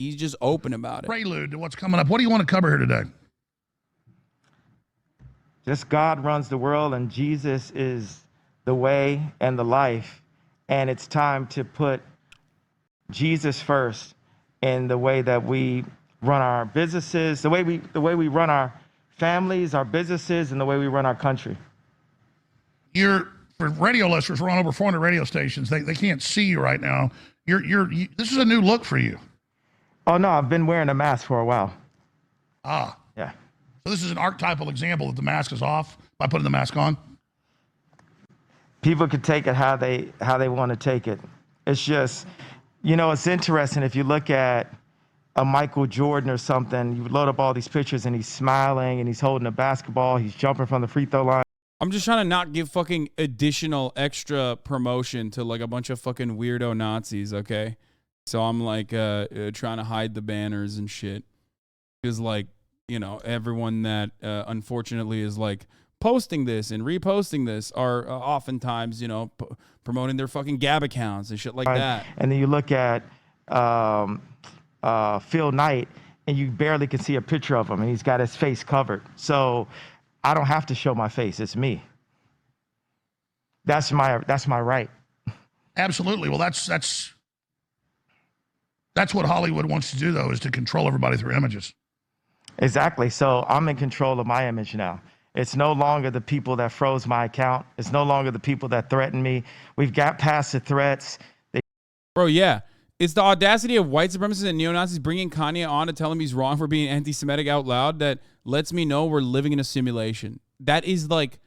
He's just open about it. Prelude to what's coming up. What do you want to cover here today? Just God runs the world and Jesus is the way and the life. And it's time to put Jesus first in the way that we run our businesses, the way we run our families, our businesses, and the way we run our country. For radio listeners, we're on over 400 radio stations. They can't see you right now. This is a new look for you. Oh no, I've been wearing a mask for a while. Ah. Yeah. So this is an archetypal example that the mask is off by putting the mask on. People could take it how they want to take it. It's just, it's interesting if you look at a Michael Jordan or something, you load up all these pictures and he's smiling and he's holding a basketball, he's jumping from the free throw line. I'm just trying to not give fucking additional extra promotion to like a bunch of fucking weirdo Nazis, okay? So I'm like trying to hide the banners and shit. Because like, everyone that unfortunately is like posting this and reposting this are oftentimes, promoting their fucking Gab accounts and shit like that. And then you look at Phil Knight and you barely can see a picture of him and he's got his face covered. So I don't have to show my face. It's me. That's my right. Absolutely. Well, that's what Hollywood wants to do, though, is to control everybody through images. Exactly. So I'm in control of my image now. It's no longer the people that froze my account. It's no longer the people that threatened me. We've got past the threats. Bro, yeah. It's the audacity of white supremacists and neo-Nazis bringing Kanye on to tell him he's wrong for being anti-Semitic out loud that lets me know we're living in a simulation. That is like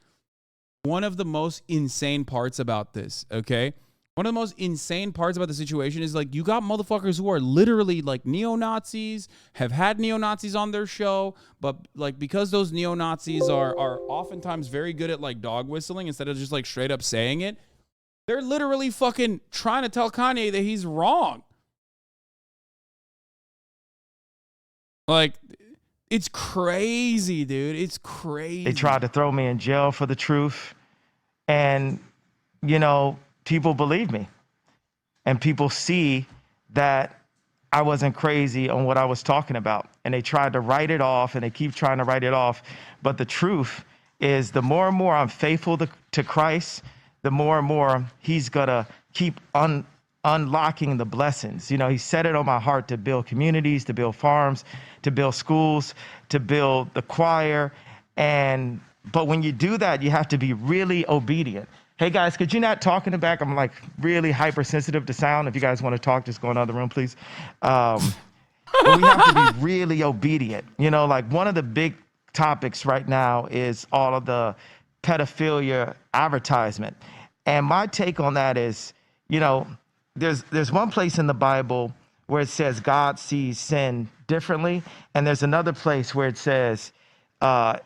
one of the most insane parts about this, okay? One of the most insane parts about the situation is like you got motherfuckers who are literally like neo-Nazis, have had neo-Nazis on their show, but like because those neo-Nazis are oftentimes very good at like dog whistling instead of just like straight up saying it, they're literally fucking trying to tell Kanye that he's wrong. Like, it's crazy, dude. It's crazy. They tried to throw me in jail for the truth. And, people believe me. And people see that I wasn't crazy on what I was talking about. And they tried to write it off, and they keep trying to write it off. But the truth is the more and more I'm faithful to Christ, the more and more he's going to keep unlocking the blessings. He set it on my heart to build communities, to build farms, to build schools, to build the choir. But when you do that, you have to be really obedient. Hey guys, could you not talk in the back? I'm like really hypersensitive to sound. If you guys want to talk, just go in the other room, please. But we have to be really obedient. Like one of the big topics right now is all of the pedophilia advertisement. And my take on that is, there's one place in the Bible where it says God sees sin differently. And there's another place where it says, let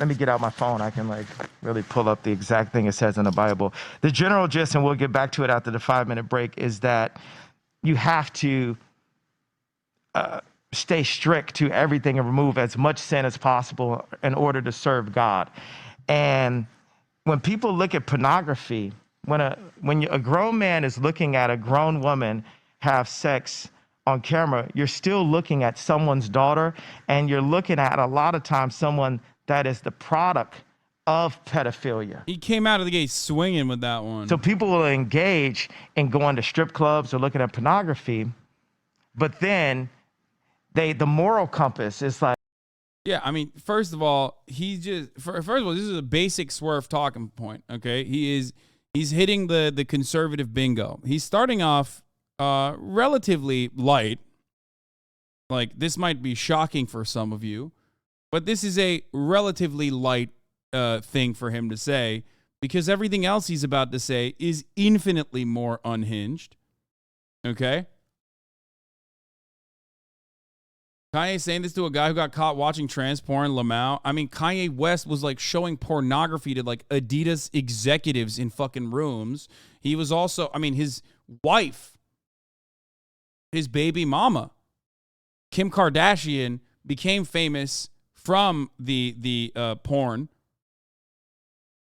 me get out my phone. I can like really pull up the exact thing it says in the Bible. The general gist, and we'll get back to it after the 5-minute break, is that you have to stay strict to everything and remove as much sin as possible in order to serve God. And when people look at pornography, when a grown man is looking at a grown woman have sex on camera, you're still looking at someone's daughter, and you're looking at a lot of times someone that is the product of pedophilia. He came out of the gate swinging with that one. So people will engage in going to strip clubs or looking at pornography, but then the moral compass is like. Yeah, I mean, first of all, this is a basic swerve talking point, okay? He's hitting the conservative bingo. He's starting off relatively light. Like, this might be shocking for some of you, but this is a relatively light thing for him to say because everything else he's about to say is infinitely more unhinged. Okay? Kanye saying this to a guy who got caught watching trans porn, Lamau. I mean, Kanye West was like showing pornography to like Adidas executives in fucking rooms. He was also, his wife, his baby mama, Kim Kardashian, became famous from the porn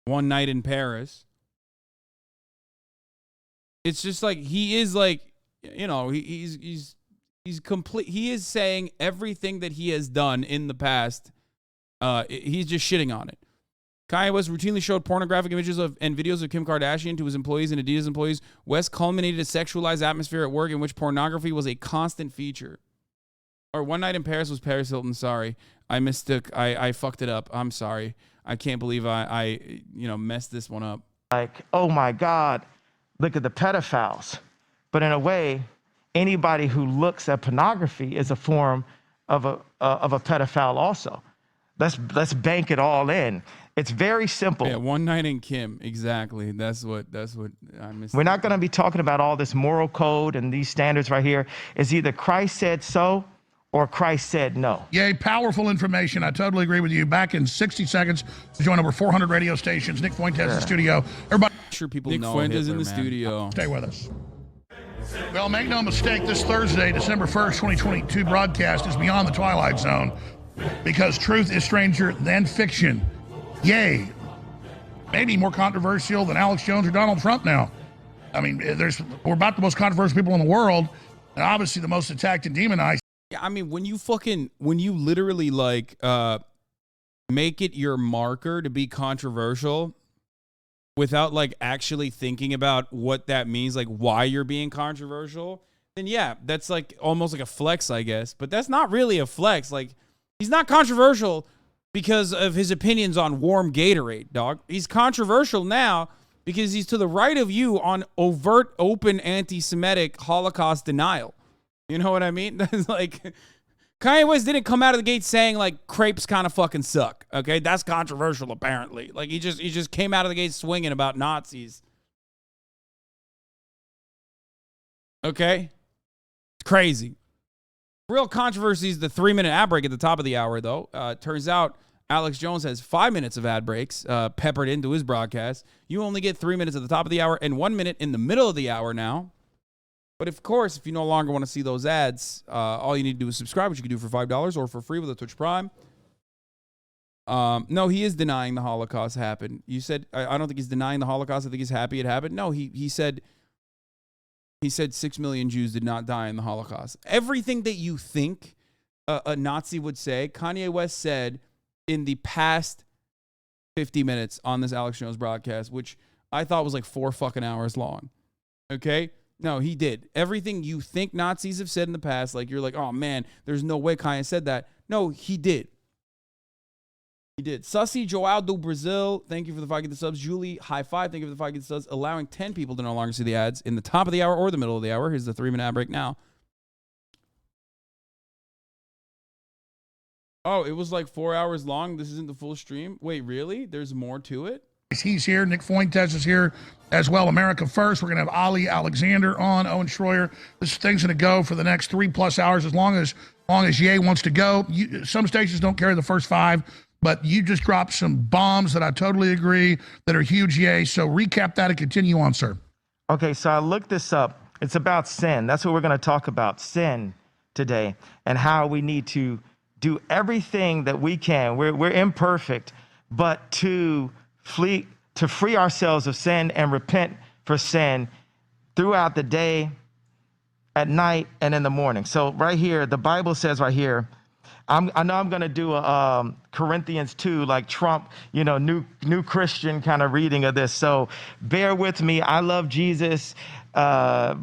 One Night in Paris. It's just like he is like, he's He's complete. He is saying everything that he has done in the past. He's just shitting on it. Kanye West routinely showed pornographic images of and videos of Kim Kardashian to his employees and Adidas employees. West culminated a sexualized atmosphere at work in which pornography was a constant feature. Or One Night in Paris was Paris Hilton. Sorry, I mistook. I fucked it up. I'm sorry. I can't believe I messed this one up. Like, oh my God, look at the pedophiles. But in a way, anybody who looks at pornography is a form of a pedophile also. Let's bank it all in. It's very simple. Yeah, One Night in Kim, exactly. That's what I missed. We're not going to be talking about all this moral code and these standards right here. It's either Christ said so or Christ said no. Yay, powerful information. I totally agree with you. Back in 60 seconds to join over 400 radio stations. Nick Fuentes in the studio. Everybody, sure people Nick know Fuentes Hitler, in the man. studio. Stay with us. Well, make no mistake, this Thursday, December 1st, 2022 broadcast is Beyond the Twilight Zone because truth is stranger than fiction. Yay. Maybe more controversial than Alex Jones or Donald Trump now. I mean, we're about the most controversial people in the world, and obviously the most attacked and demonized. Yeah, I mean, when you literally like make it your marker to be controversial without like actually thinking about what that means, like why you're being controversial, then yeah, that's like almost like a flex, I guess. But that's not really a flex. Like, he's not controversial because of his opinions on warm Gatorade, dog. He's controversial now because he's to the right of you on overt, open, anti-Semitic Holocaust denial. You know what I mean? That's like, Kanye West didn't come out of the gate saying like crepes kind of fucking suck. Okay, that's controversial apparently. Like he just came out of the gate swinging about Nazis. Okay, it's crazy. Real controversy is the 3-minute ad break at the top of the hour, though. Turns out Alex Jones has 5 minutes of ad breaks peppered into his broadcast. You only get 3 minutes at the top of the hour and 1 minute in the middle of the hour now. But of course, if you no longer want to see those ads, all you need to do is subscribe, which you can do for $5 or for free with a Twitch Prime. No, he is denying the Holocaust happened. You said, I don't think he's denying the Holocaust. I think he's happy it happened. No, he said 6 million Jews did not die in the Holocaust. Everything that you think a Nazi would say, Kanye West said in the past 50 minutes on this Alex Jones broadcast, which I thought was like 4 fucking hours long. Okay? No, he did. Everything you think Nazis have said in the past, like you're like, oh man, there's no way Kanye said that. No, he did. He did. Sussy Joao do Brazil, thank you for the 5 gift subs. Julie, high five, thank you for the 5 gift subs. Allowing 10 people to no longer see the ads in the top of the hour or the middle of the hour. Here's the 3-minute ad break now. Oh, it was like 4 hours long. This isn't the full stream. Wait, really? There's more to it? He's here. Nick Fuentes is here as well. America First. We're going to have Ali Alexander on, Owen Schroyer. This thing's going to go for the next 3+ hours as long as Ye wants to go. Some stations don't carry the first 5, but you just dropped some bombs that I totally agree that are huge, Ye. So recap that and continue on, sir. Okay, so I looked this up. It's about sin. That's what we're going to talk about, sin today, and how we need to do everything that we can. We're imperfect, but to free ourselves of sin and repent for sin throughout the day, at night, and in the morning. So right here, the Bible says right here, I know I'm going to do a Corinthians 2, like Trump, new Christian kind of reading of this. So bear with me. I love Jesus. I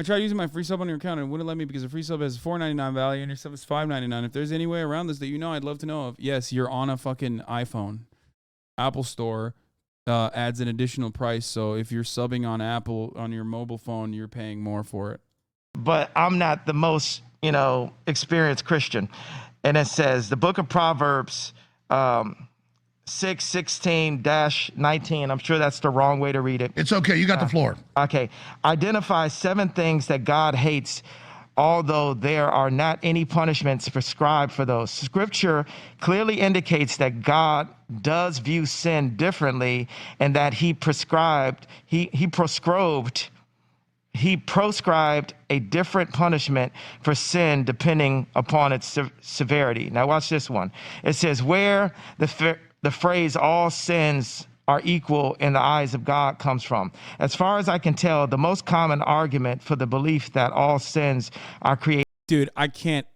tried using my free sub on your account and it wouldn't let me because the free sub has $4.99 value and your sub is $5.99. If there's any way around this that I'd love to know of. Yes, you're on a fucking iPhone. Apple Store adds an additional price. So if you're subbing on Apple on your mobile phone, you're paying more for it. But I'm not the most, experienced Christian. And it says the book of Proverbs 6:16-19. I'm sure that's the wrong way to read it. It's okay. You got the floor. Okay. Identify 7 things that God hates, although there are not any punishments prescribed for those. Scripture clearly indicates that God does view sin differently and that he prescribed a different punishment for sin depending upon its severity. Now watch this one. It says where the phrase all sins are equal in the eyes of God comes from. As far as I can tell, the most common argument for the belief that all sins are created Dude, I can't.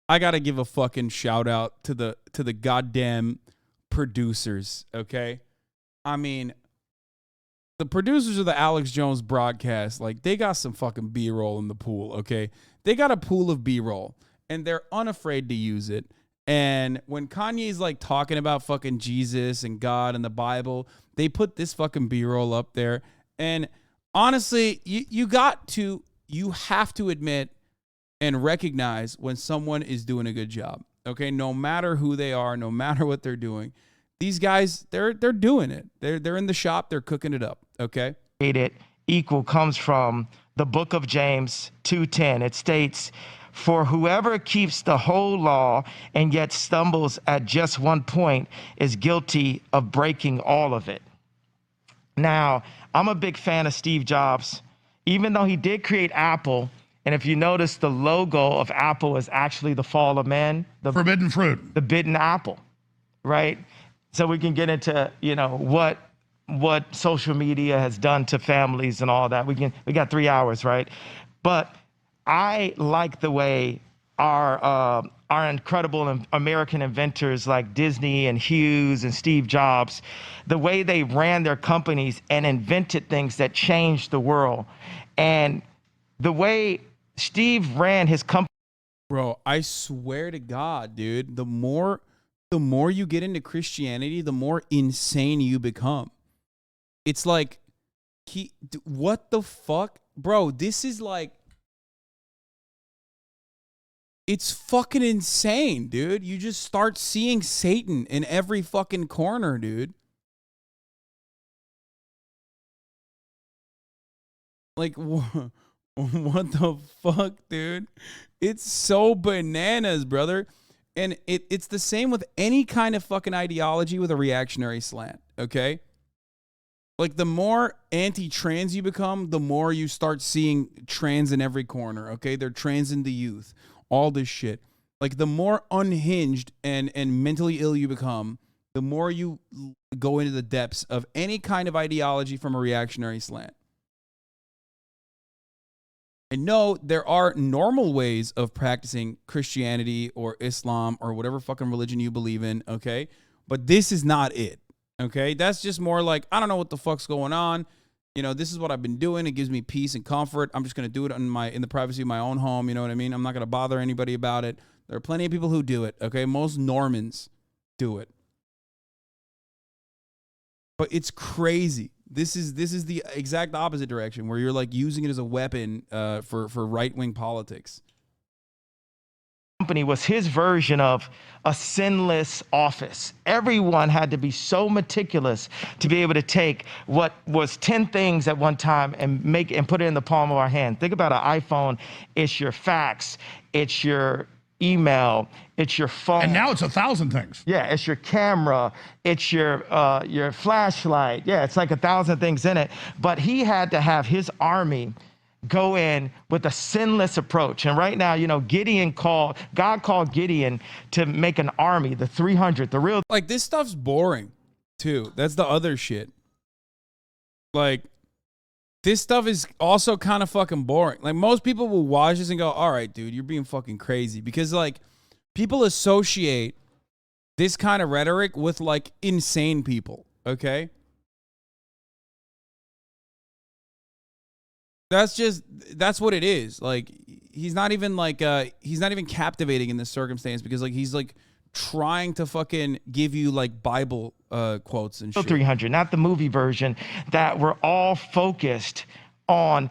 I gotta give a fucking shout out to the goddamn producers. Okay, I mean, the producers of the Alex Jones broadcast, like, they got some fucking B-roll in the pool. Okay, they got a pool of B-roll, and they're unafraid to use it. And when Kanye's like talking about fucking Jesus and God and the Bible, they put this fucking B-roll up there. And honestly, you have to admit and recognize when someone is doing a good job. Okay, no matter who they are, no matter what they're doing, these guys, they're doing it. They're in the shop, they're cooking it up. Okay. Equal comes from the book of James 2:10. It states, "For whoever keeps the whole law and yet stumbles at just one point is guilty of breaking all of it." Now, I'm a big fan of Steve Jobs, even though he did create Apple. And if you notice, the logo of Apple is actually the fall of man, the forbidden fruit, the bitten apple, right? So we can get into, what social media has done to families and all that. We got 3 hours, right? But I like the way our incredible American inventors like Disney and Hughes and Steve Jobs, the way they ran their companies and invented things that changed the world. And the way Steve ran his company. Bro, I swear to God, dude, the more you get into Christianity, the more insane you become. It's like, what the fuck? Bro, this is like, it's fucking insane, dude. You just start seeing Satan in every fucking corner, dude. Like, what the fuck, dude? It's so bananas, brother. And it's the same with any kind of fucking ideology with a reactionary slant, okay? Like, the more anti-trans you become, the more you start seeing trans in every corner, okay? They're trans in the youth, all this shit. Like, the more unhinged and mentally ill you become, the more you go into the depths of any kind of ideology from a reactionary slant. And no, there are normal ways of practicing Christianity or Islam or whatever fucking religion you believe in, okay? But this is not it, okay? That's just more like, I don't know what the fuck's going on. This is what I've been doing. It gives me peace and comfort. I'm just going to do it in the privacy of my own home, you know what I mean? I'm not going to bother anybody about it. There are plenty of people who do it, okay? Most Normans do it. But it's crazy. This is the exact opposite direction, where you're like using it as a weapon for right-wing politics. Company was his version of a sinless office. Everyone had to be so meticulous to be able to take what was 10 things at one time and put it in the palm of our hand. Think about an iPhone. It's your fax. It's your email, it's your phone. And now it's 1,000 things. Yeah, it's your camera, it's your flashlight. Yeah, it's like 1,000 things in it. But he had to have his army go in with a sinless approach. And right now, God called Gideon to make an army, the 300, the real. Like, this stuff's boring, too. That's the other shit. Like, this stuff is also kind of fucking boring. Like, most people will watch this and go, all right, dude, you're being fucking crazy. Because, like, people associate this kind of rhetoric with, like, insane people, okay? That's what it is. Like, he's not even captivating in this circumstance because, like, he's, like, trying to fucking give you, like, Bible quotes and shit. 300, not the movie version, that were all focused on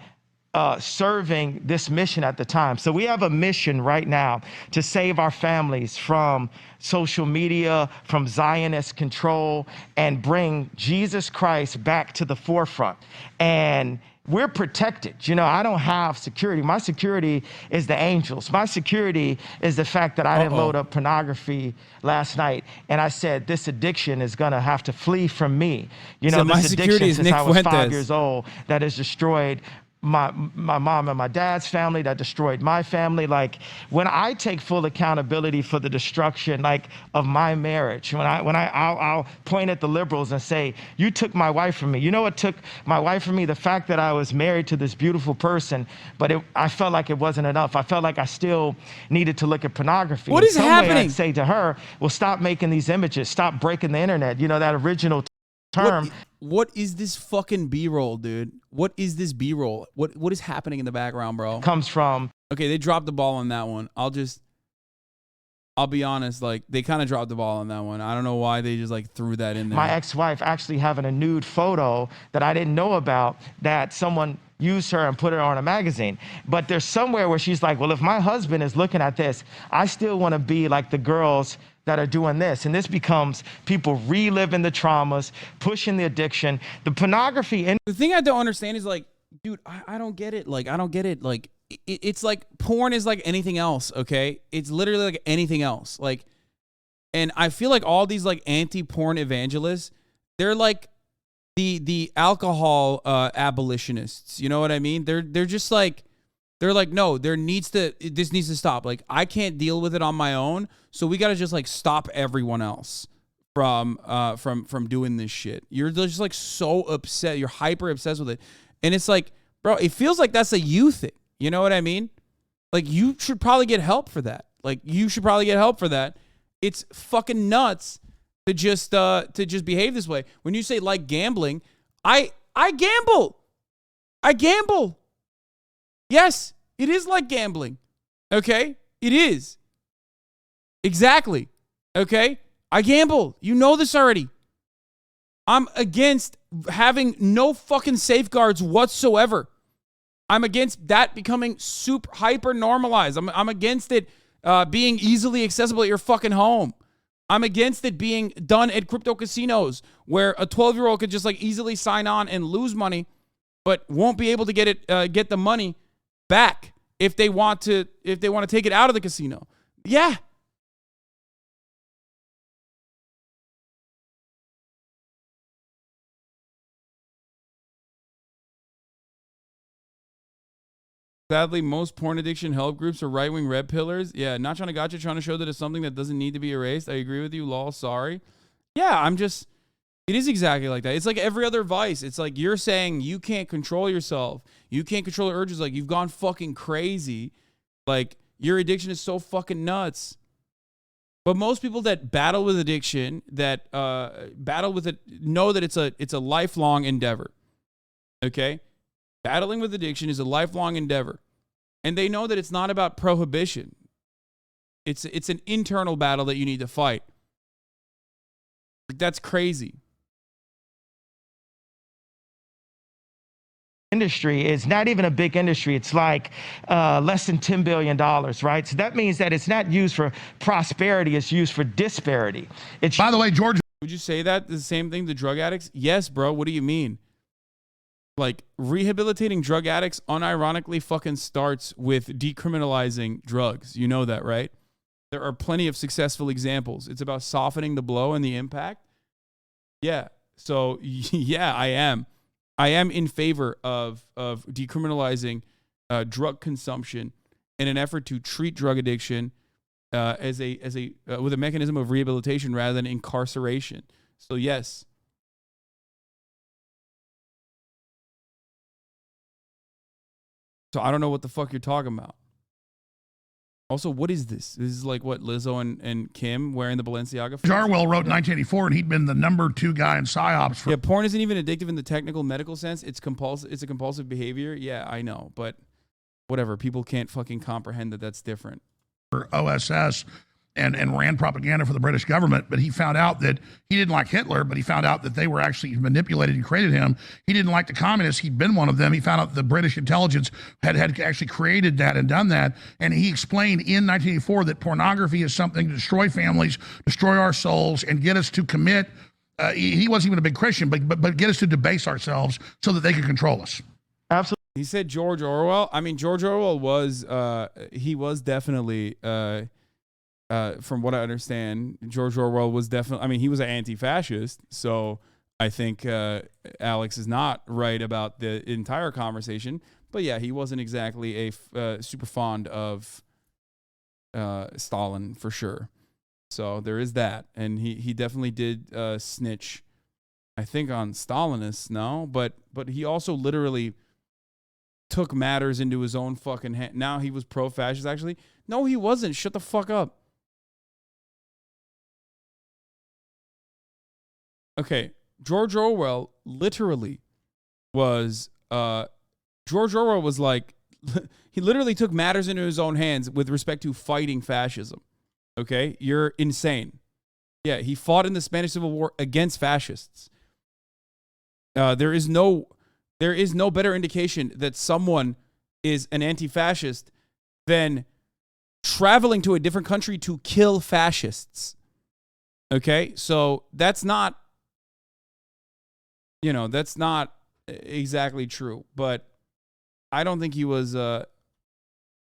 serving this mission at the time. So we have a mission right now to save our families from social media, from Zionist control, and bring Jesus Christ back to the forefront. And we're protected. I don't have security. My security is the angels. My security is the fact that I didn't load up pornography last night. And I said, this addiction is going to have to flee from me. So this addiction since I was 5 years old that has destroyed my mom and my dad's family, that destroyed my family. Like, when I take full accountability for the destruction, like, of my marriage, I'll point at the liberals and say, you took my wife from me. You know what took my wife from me? The fact that I was married to this beautiful person, but I felt like it wasn't enough. I felt like I still needed to look at pornography. What is In some happening? way, I'd say to her, well, stop making these images, stop breaking the internet. You know, that original term. What is this fucking B-roll, dude? What is this B-roll? What is happening in the background, bro? Comes from. Okay, they dropped the ball on that one. I'll be honest, like, they kind of dropped the ball on that one. I don't know why they just like threw that in there. My ex-wife actually having a nude photo that I didn't know about, that someone used her and put her on a magazine. But there's somewhere where she's like, well, if my husband is looking at this, I still want to be like the girls that are doing this. And this becomes people reliving the traumas, pushing the addiction, the pornography. The thing I don't understand is, like, dude, I don't get it. Like, I don't get it. Like, it's like porn is like anything else, okay? It's literally like anything else. Like, and I feel like all these like anti-porn evangelists, they're like the alcohol abolitionists. You know what I mean? They're just like, they're like, no, this needs to stop. Like, I can't deal with it on my own, so we got to just like stop everyone else from doing this shit. You're just like so upset. You're hyper obsessed with it. And it's like, bro, it feels like that's a you thing. You know what I mean? Like, you should probably get help for that. It's fucking nuts to just behave this way. When you say like gambling, I gamble. I gamble. Yes, it is like gambling. Okay? It is. Exactly. Okay? I gamble. You know this already. I'm against having no fucking safeguards whatsoever. I'm against that becoming super hyper normalized. I'm against it being easily accessible at your fucking home. I'm against it being done at crypto casinos where a 12-year-old could just like easily sign on and lose money, but won't be able to get the money back if they want to take it out of the casino. Yeah. Sadly, most porn addiction help groups are right-wing red pillars. Yeah, not trying to gotcha, trying to show that it's something that doesn't need to be erased. I agree with you, lol, sorry. Yeah, it is exactly like that. It's like every other vice. It's like you're saying you can't control yourself. You can't control your urges. Like, you've gone fucking crazy. Like, your addiction is so fucking nuts. But most people that battle with addiction, that battle with it, know that it's a lifelong endeavor. Okay? Battling with addiction is a lifelong endeavor. And they know that it's not about prohibition. It's an internal battle that you need to fight. That's crazy. Industry is not even a big industry. It's like less than $10 billion, right? So that means that it's not used for prosperity. It's used for disparity. By the way, George. Would you say that the same thing to drug addicts? Yes, bro. What do you mean? Like, rehabilitating drug addicts unironically fucking starts with decriminalizing drugs. You know that, right? There are plenty of successful examples. It's about softening the blow and the impact. Yeah. So, yeah, I am. I am in favor of decriminalizing drug consumption in an effort to treat drug addiction with a mechanism of rehabilitation rather than incarceration. So, yes. So I don't know what the fuck you're talking about. Also, what is this? This is like what, Lizzo and Kim wearing the Balenciaga? Jarwell wrote in 1984, and he'd been the number 2 guy in PSYOPs. Yeah, porn isn't even addictive in the technical medical sense. It's compulsive. It's a compulsive behavior. Yeah, I know, but whatever. People can't fucking comprehend that that's different. For OSS and ran propaganda for the British government, but he found out that he didn't like Hitler, but he found out that they were actually manipulated and created him. He didn't like the communists. He'd been one of them. He found out the British intelligence had actually created that and done that. And he explained in 1984 that pornography is something to destroy families, destroy our souls, and get us to commit. He wasn't even a big Christian, but get us to debase ourselves so that they could control us. Absolutely. He said George Orwell. I mean, George Orwell was, he was definitely, from what I understand, George Orwell was definitely, I mean, he was an anti-fascist. So I think Alex is not right about the entire conversation. But yeah, he wasn't exactly a super fond of Stalin for sure. So there is that, and he definitely did snitch, I think, on Stalinists. No, but he also literally took matters into his own fucking hand. Now he was pro-fascist. Actually, no, he wasn't. Shut the fuck up. Okay, George Orwell literally was. George Orwell was like, he literally took matters into his own hands with respect to fighting fascism. Okay, you're insane. Yeah, he fought in the Spanish Civil War against fascists. There is no better indication that someone is an anti-fascist than traveling to a different country to kill fascists. Okay, so that's not, that's not exactly true. But I don't think he was. I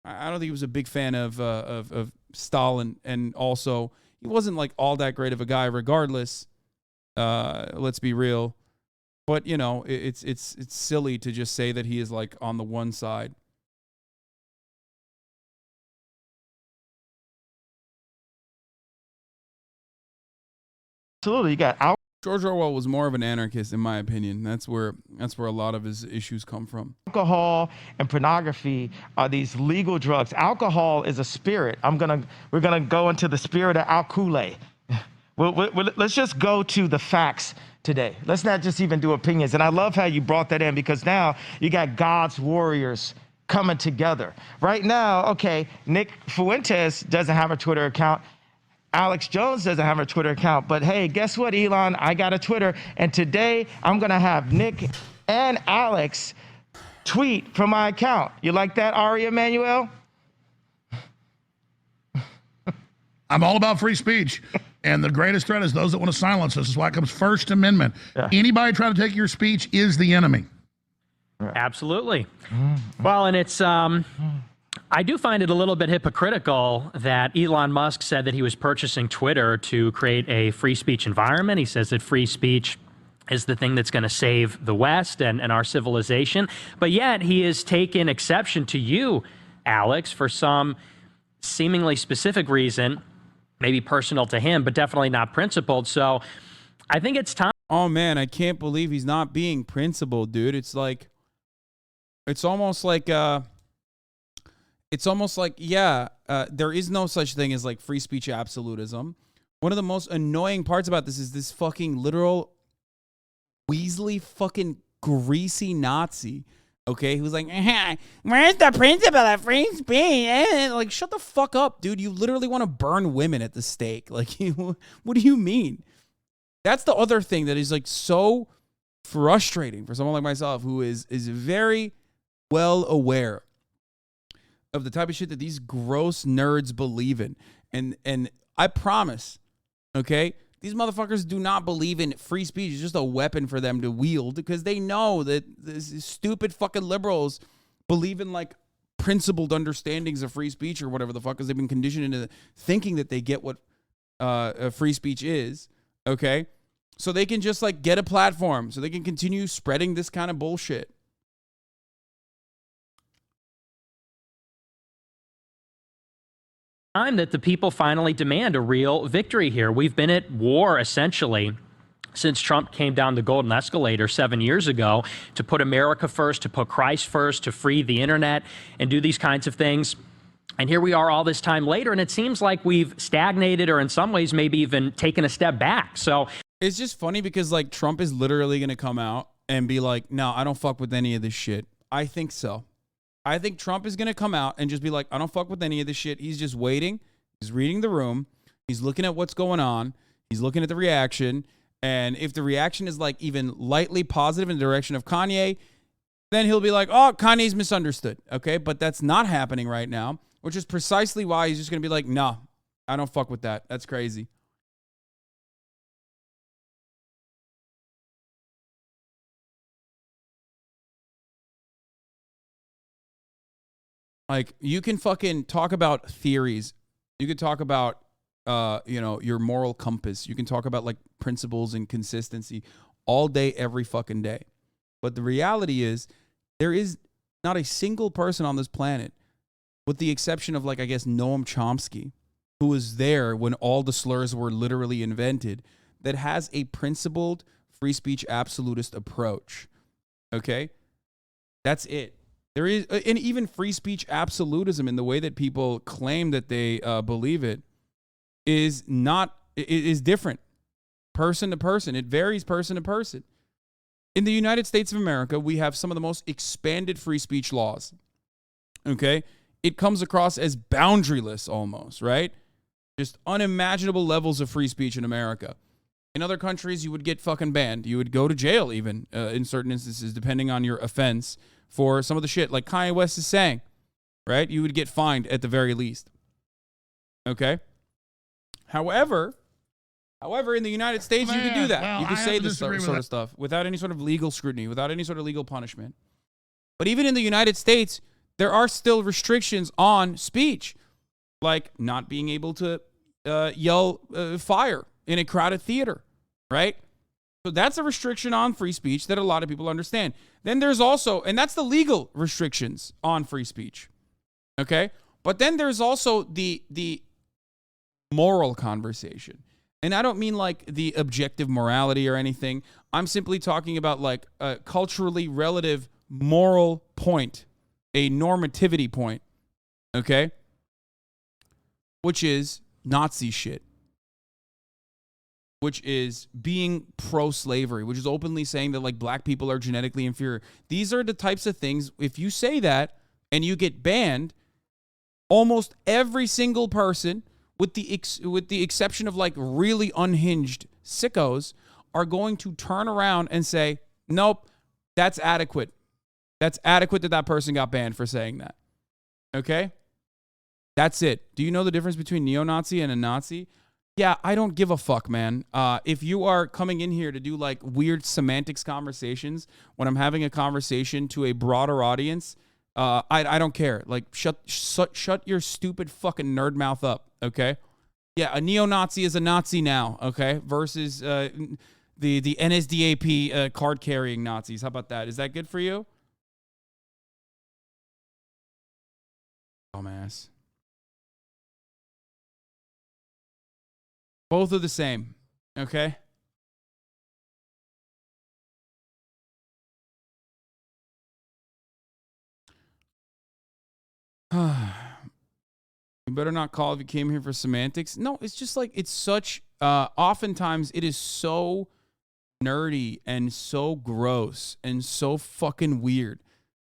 don't think he was a big fan of Stalin, and also he wasn't like all that great of a guy, regardless. Let's be real. But it's silly to just say that he is like on the one side. Absolutely, you got George Orwell was more of an anarchist, in my opinion. That's where a lot of his issues come from. alcohol and pornography are these legal drugs. Alcohol is a spirit. We're gonna go into the spirit of alcohol. Let's just go to the facts today. Let's not just even do opinions. And I love how you brought that in, because now you got God's warriors coming together. Right now, okay, Nick Fuentes doesn't have a Twitter account. Alex Jones doesn't have a Twitter account. But hey, guess what, Elon? I got a Twitter. And today I'm going to have Nick and Alex tweet from my account. You like that, Ari Emanuel? I'm all about free speech. And the greatest threat is those that want to silence us. This is why it comes First Amendment. Yeah. Anybody trying to take your speech is the enemy. Absolutely. Well, and it's, I do find it a little bit hypocritical that Elon Musk said that he was purchasing Twitter to create a free speech environment. He says that free speech is the thing that's going to save the West and our civilization. But yet he has taken exception to you, Alex, for some seemingly specific reason, maybe personal to him, but definitely not principled. So I think it's time. Oh, man, I can't believe he's not being principled, dude. It's almost like, there is no such thing as like free speech absolutism. One of the most annoying parts about this is this fucking literal Weasley fucking greasy Nazi. Okay, who's like, where's the principle of free speech? Like, shut the fuck up, dude. You literally want to burn women at the stake. Like, what do you mean? That's the other thing that is like so frustrating for someone like myself, who is very well aware of the type of shit that these gross nerds believe in. And I promise, okay, these motherfuckers do not believe in free speech. It's just a weapon for them to wield, because they know that these stupid fucking liberals believe in like principled understandings of free speech or whatever the fuck, because they've been conditioned into thinking that they get what free speech is, okay? So they can just like get a platform so they can continue spreading this kind of bullshit. Time that the people finally demand a real victory here. We've been at war essentially since Trump came down the golden escalator 7 years ago to put America first, to put Christ first, to free the internet and do these kinds of things. And here we are all this time later, and it seems like we've stagnated, or in some ways maybe even taken a step back. So it's just funny because like Trump is literally going to come out and be like, no, I don't fuck with any of this shit. I think so. I think Trump is going to come out and just be like, I don't fuck with any of this shit. He's just waiting. He's reading the room. He's looking at what's going on. He's looking at the reaction. And if the reaction is like even lightly positive in the direction of Kanye, then he'll be like, oh, Kanye's misunderstood. Okay. But that's not happening right now, which is precisely why he's just going to be like, no, I don't fuck with that. That's crazy. Like, you can fucking talk about theories. You can talk about, your moral compass. You can talk about like principles and consistency all day, every fucking day. But the reality is, there is not a single person on this planet, with the exception of, like, I guess, Noam Chomsky, who was there when all the slurs were literally invented, that has a principled free speech absolutist approach. Okay? That's it. There is, and even free speech absolutism in the way that people claim that they believe it is not, it is different person to person. It varies person to person. In the United States of America, we have some of the most expanded free speech laws. Okay? It comes across as boundaryless almost, right? Just unimaginable levels of free speech in America. In other countries, you would get fucking banned. You would go to jail even in certain instances, depending on your offense for some of the shit like Kanye West is saying, right? You would get fined at the very least. Okay? However, in the United States, you could do that. Well, you could say this sort that. of stuff without any sort of legal scrutiny, without any sort of legal punishment. But even in the United States, there are still restrictions on speech, like not being able to yell fire in a crowded theater, right? So that's a restriction on free speech that a lot of people understand. Then there's also, and that's the legal restrictions on free speech, okay? But then there's also the moral conversation. And I don't mean like the objective morality or anything. I'm simply talking about like a culturally relative moral point, a normativity point, okay? Which is Nazi shit. Which is being pro-slavery, which is openly saying that like black people are genetically inferior. These are the types of things, if you say that and you get banned, almost every single person, with the exception of like really unhinged sickos, are going to turn around and say, nope, that's adequate. That's adequate that person got banned for saying that. Okay? That's it. Do you know the difference between neo-Nazi and a Nazi? Yeah, I don't give a fuck, man. If you are coming in here to do like weird semantics conversations when I'm having a conversation to a broader audience, I don't care. Like, shut your stupid fucking nerd mouth up, okay? Yeah, a neo-Nazi is a Nazi now, okay? Versus the NSDAP card-carrying Nazis. How about that? Is that good for you? Dumbass. Both are the same, okay? You better not call if you came here for semantics. No, it's just like, it's such, oftentimes it is so nerdy and so gross and so fucking weird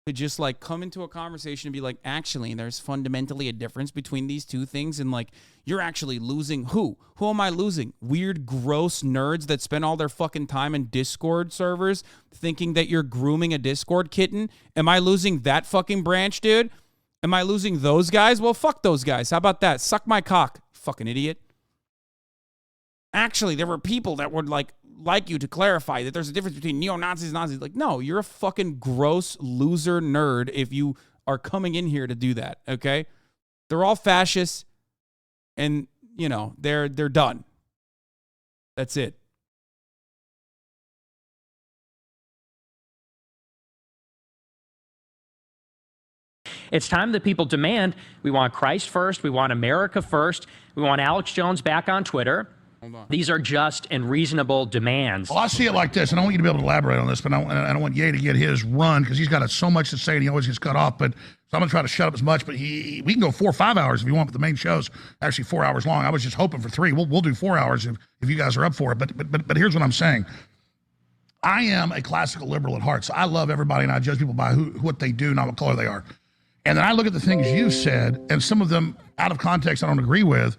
to just like come into a conversation and be like, actually, there's fundamentally a difference between these two things. And like, you're actually losing who? Who am I losing? Weird, gross nerds that spend all their fucking time in Discord servers thinking that you're grooming a Discord kitten. Am I losing that fucking branch, dude? Am I losing those guys? Well, fuck those guys. How about that? Suck my cock, fucking idiot. Actually, there were people that would like you to clarify that there's a difference between neo-Nazis and Nazis. Like, no, you're a fucking gross loser nerd if you are coming in here to do that, okay? They're all fascists, and, you know, they're done. That's it. It's time that people demand, we want Christ first, we want America first, we want Alex Jones back on Twitter. These are just and reasonable demands. Well, I see it like this, and I want you to be able to elaborate on this, but I don't want Ye to get his run because he's got so much to say and he always gets cut off. But so I'm going to try to shut up as much. But we can go 4 or 5 hours if you want, but the main show's actually 4 hours long. I was just hoping for 3. We'll do 4 hours if you guys are up for it. But here's what I'm saying. I am a classical liberal at heart, so I love everybody and I judge people by what they do, not what color they are. And then I look at the things you said, and some of them out of context I don't agree with,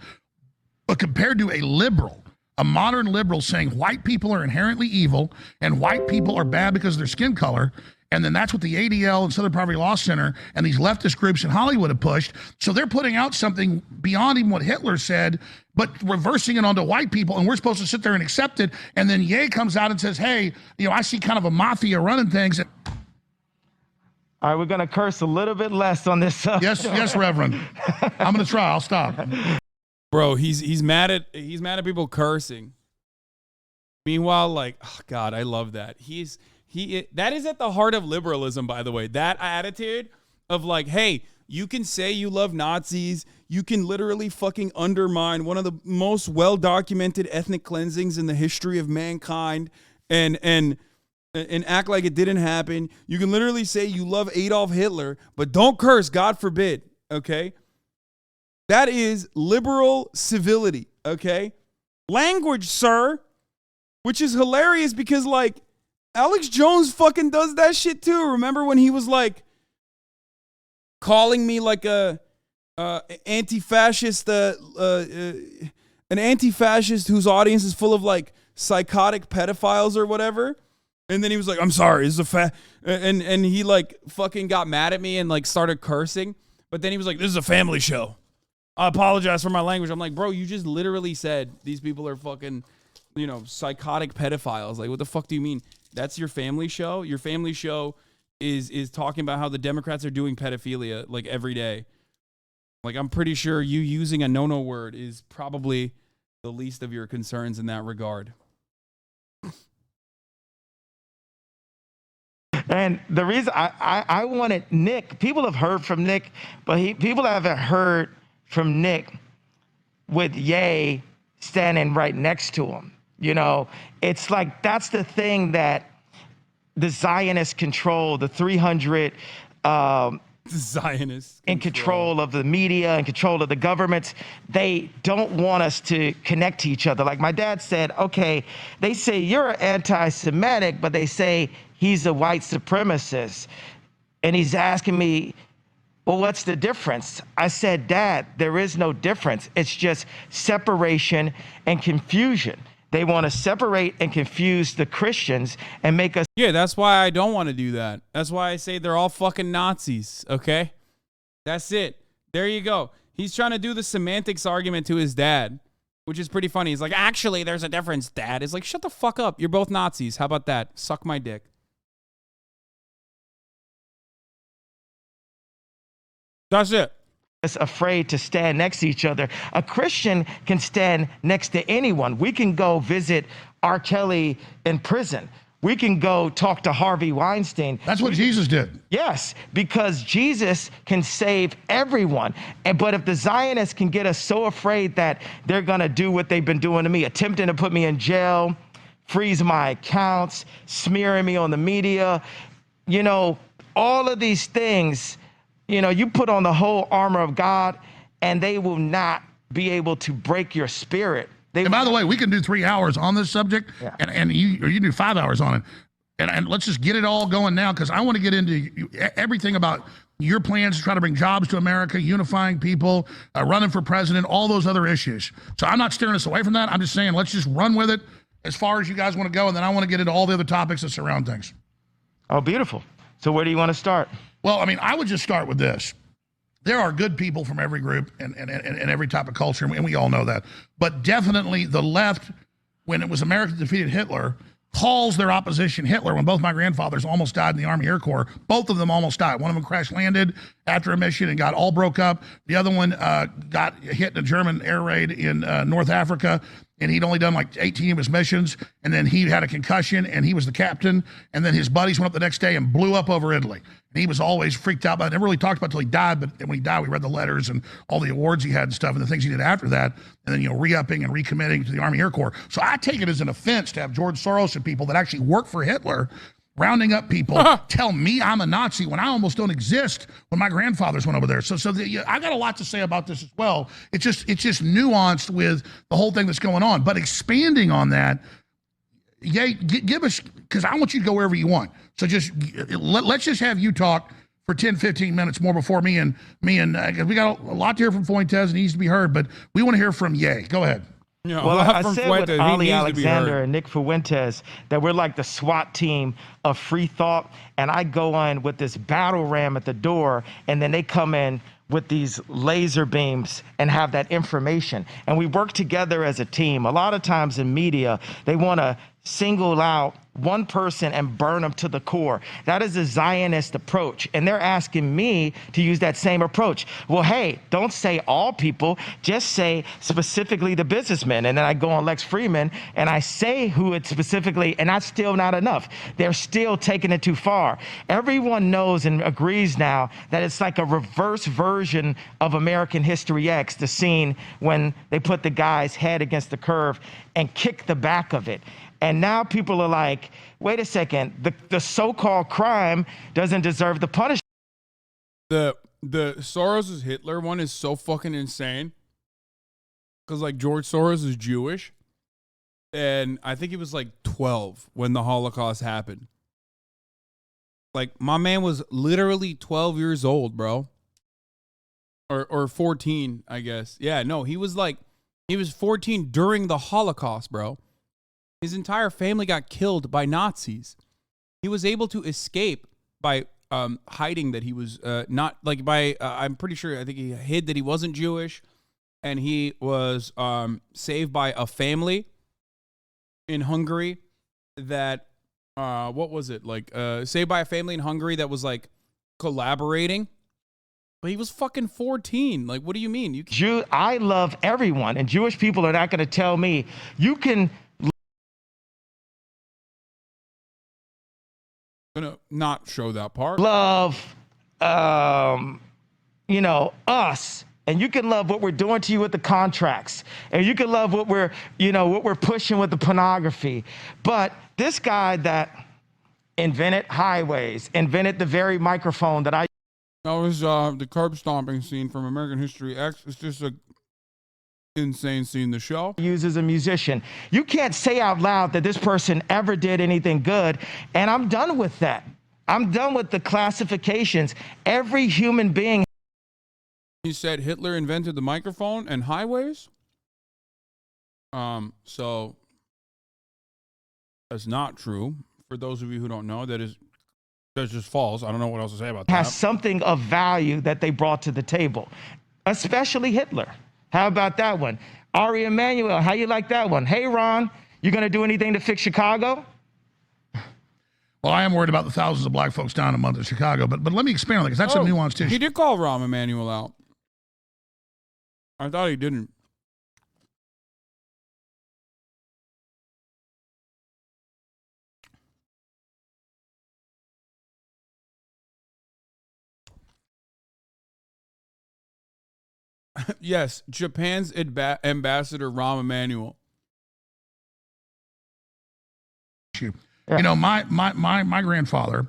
but compared to a liberal, a modern liberal saying white people are inherently evil and white people are bad because of their skin color, and then that's what the ADL and Southern Poverty Law Center and these leftist groups in Hollywood have pushed. So they're putting out something beyond even what Hitler said, but reversing it onto white people, and we're supposed to sit there and accept it. And then Ye comes out and says, hey, you know, I see kind of a mafia running things. All right, we're going to curse a little bit less on this. Yes, Reverend. I'm going to try. I'll stop. Bro, he's mad at people cursing. Meanwhile, like, oh God, I love that. He's That is at the heart of liberalism, by the way. That attitude of like, hey, you can say you love Nazis. You can literally fucking undermine one of the most well-documented ethnic cleansings in the history of mankind and act like it didn't happen. You can literally say you love Adolf Hitler, but don't curse, God forbid, okay? That is liberal civility, okay? Language, sir, which is hilarious because, like, Alex Jones fucking does that shit too. Remember when he was, like, calling me like a anti-fascist, an anti-fascist whose audience is full of, like, psychotic pedophiles or whatever? And then he was like, I'm sorry, this is and he, like, fucking got mad at me and, like, started cursing. But then he was like, this is a family show. I apologize for my language. I'm like, bro, you just literally said these people are fucking, psychotic pedophiles. Like, what the fuck do you mean? That's your family show? Your family show is talking about how the Democrats are doing pedophilia, like, every day. Like, I'm pretty sure you using a no-no word is probably the least of your concerns in that regard. And the reason I wanted Nick, people have heard from Nick, but people haven't heard from Nick with Ye standing right next to him. It's like that's the thing that the Zionists control, the 300 Zionists in control of the media and control of the governments. They don't want us to connect to each other. Like my dad said, okay, they say you're anti-Semitic, but they say he's a white supremacist. And he's asking me, well, what's the difference? I said, Dad, there is no difference. It's just separation and confusion. They want to separate and confuse the Christians and make us. Yeah, that's why I don't want to do that. That's why I say they're all fucking Nazis, okay? That's it. There you go. He's trying to do the semantics argument to his dad, which is pretty funny. He's like, actually, there's a difference, Dad. It's like, shut the fuck up. You're both Nazis. How about that? Suck my dick. That's it. Afraid to stand next to each other. A Christian can stand next to anyone. We can go visit R. Kelly in prison. We can go talk to Harvey Weinstein. That's what Jesus did. Yes, because Jesus can save everyone. But if the Zionists can get us so afraid that they're going to do what they've been doing to me, attempting to put me in jail, freeze my accounts, smearing me on the media, all of these things. You put on the whole armor of God, and they will not be able to break your spirit. And by the way, we can do 3 hours on this subject, yeah. and you do 5 hours on it. And let's just get it all going now, because I want to get into everything about your plans to try to bring jobs to America, unifying people, running for president, all those other issues. So I'm not steering us away from that. I'm just saying let's just run with it as far as you guys want to go, and then I want to get into all the other topics that surround things. Oh, beautiful. So where do you want to start? Well, I mean, I would just start with this. There are good people from every group and every type of culture, and we all know that. But definitely the left, when it was America defeated Hitler, calls their opposition Hitler. When both my grandfathers almost died in the Army Air Corps, both of them almost died. One of them crash landed after a mission and got all broke up. The other one got hit in a German air raid in North Africa, and he'd only done like 18 of his missions, and then he had a concussion, and he was the captain, and then his buddies went up the next day and blew up over Italy. And he was always freaked out about it. Never really talked about it until he died, but when he died, we read the letters and all the awards he had and stuff and the things he did after that, and then, re-upping and recommitting to the Army Air Corps. So I take it as an offense to have George Soros and people that actually work for Hitler rounding up people, tell me I'm a Nazi when I almost don't exist when my grandfathers went over there. So I got a lot to say about this as well. It's just nuanced with the whole thing that's going on. But expanding on that, give us, because I want you to go wherever you want. So let's just have you talk for 10, 15 minutes more before me and because we got a lot to hear from Fuentes and he needs to be heard, but we want to hear from Ye. Go ahead. Yeah, well, I said Fuentes, with Ali Alexander and Nick Fuentes that we're like the SWAT team of free thought, and I go in with this battle ram at the door, and then they come in with these laser beams and have that information. And we work together as a team. A lot of times in media, they want to single out one person and burn them to the core. That is a Zionist approach. And they're asking me to use that same approach. Well, hey, don't say all people, just say specifically the businessmen. And then I go on Lex Fridman and I say who it specifically, and that's still not enough. They're still taking it too far. Everyone knows and agrees now that it's like a reverse version of American History X, the scene when they put the guy's head against the curve and kick the back of it. And now people are like, wait a second, the so-called crime doesn't deserve the punishment. The Soros' Hitler one is so fucking insane. Because, like, George Soros is Jewish. And I think he was, like, 12 when the Holocaust happened. Like, my man was literally 12 years old, bro. Or 14, I guess. Yeah, no, he was 14 during the Holocaust, bro. His entire family got killed by Nazis. He was able to escape by hiding that he was not, like, by, I'm pretty sure, I think he hid that he wasn't Jewish. And he was saved by a family in Hungary that, what was it? Like, saved by a family in Hungary that was, like, collaborating. But he was fucking 14. Like, what do you mean? I love everyone. And Jewish people are not going to tell me, you can gonna not show that part. love, us, and you can love what we're doing to you with the contracts, and you can love what we're pushing with the pornography. But this guy that invented highways, invented the very microphone that I. That was the curb stomping scene from American History X. It's just a insane scene. The show use as a musician. You can't say out loud that this person ever did anything good, and I'm done with that. I'm done with the classifications. Every human being. He said Hitler invented the microphone and highways. So that's not true. For those of you who don't know, that's just false. I don't know what else to say about that. Has something of value that they brought to the table, especially Hitler. How about that one? Ari Emanuel, how you like that one? Hey, Ron, you going to do anything to fix Chicago? Well, I am worried about the thousands of black folks down in month of Chicago, but let me expand on that because that's a nuanced issue. He did call Rahm Emanuel out. I thought he didn't. Yes, Japan's ambassador Rahm Emanuel. Yeah. You know, my grandfather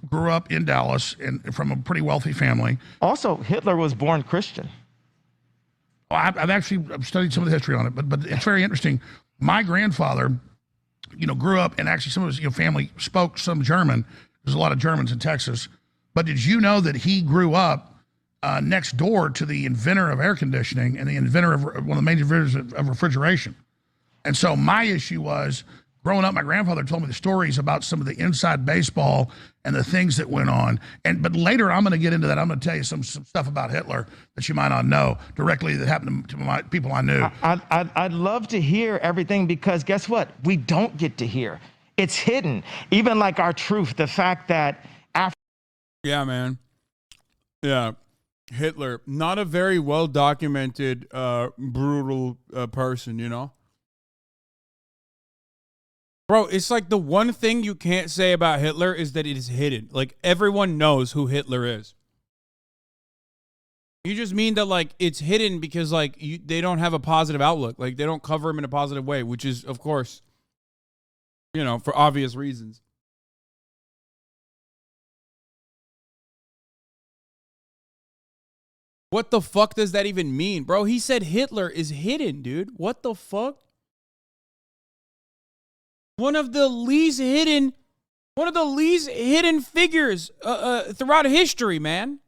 grew up in Dallas and from a pretty wealthy family. Also, Hitler was born Christian. Well, I've actually studied some of the history on it, but it's very interesting. My grandfather, grew up and actually some of his family spoke some German. There's a lot of Germans in Texas. But did you know that he grew up next door to the inventor of air conditioning and the inventor of one of the major inventors of refrigeration? And so my issue was, growing up, my grandfather told me the stories about some of the inside baseball and the things that went on. But later, I'm going to get into that. I'm going to tell you some stuff about Hitler that you might not know directly that happened to my people I knew. I'd love to hear everything because guess what? We don't get to hear. It's hidden. Even like our truth, the fact that after. Yeah, man. Yeah. Hitler, not a very well documented, brutal person, Bro, it's like the one thing you can't say about Hitler is that it is hidden. Like, everyone knows who Hitler is. You just mean that, like, it's hidden because, like, they don't have a positive outlook. Like, they don't cover him in a positive way, which is, of course, for obvious reasons. What the fuck does that even mean? Bro, he said Hitler is hidden, dude. What the fuck? One of the least hidden figures throughout history, man.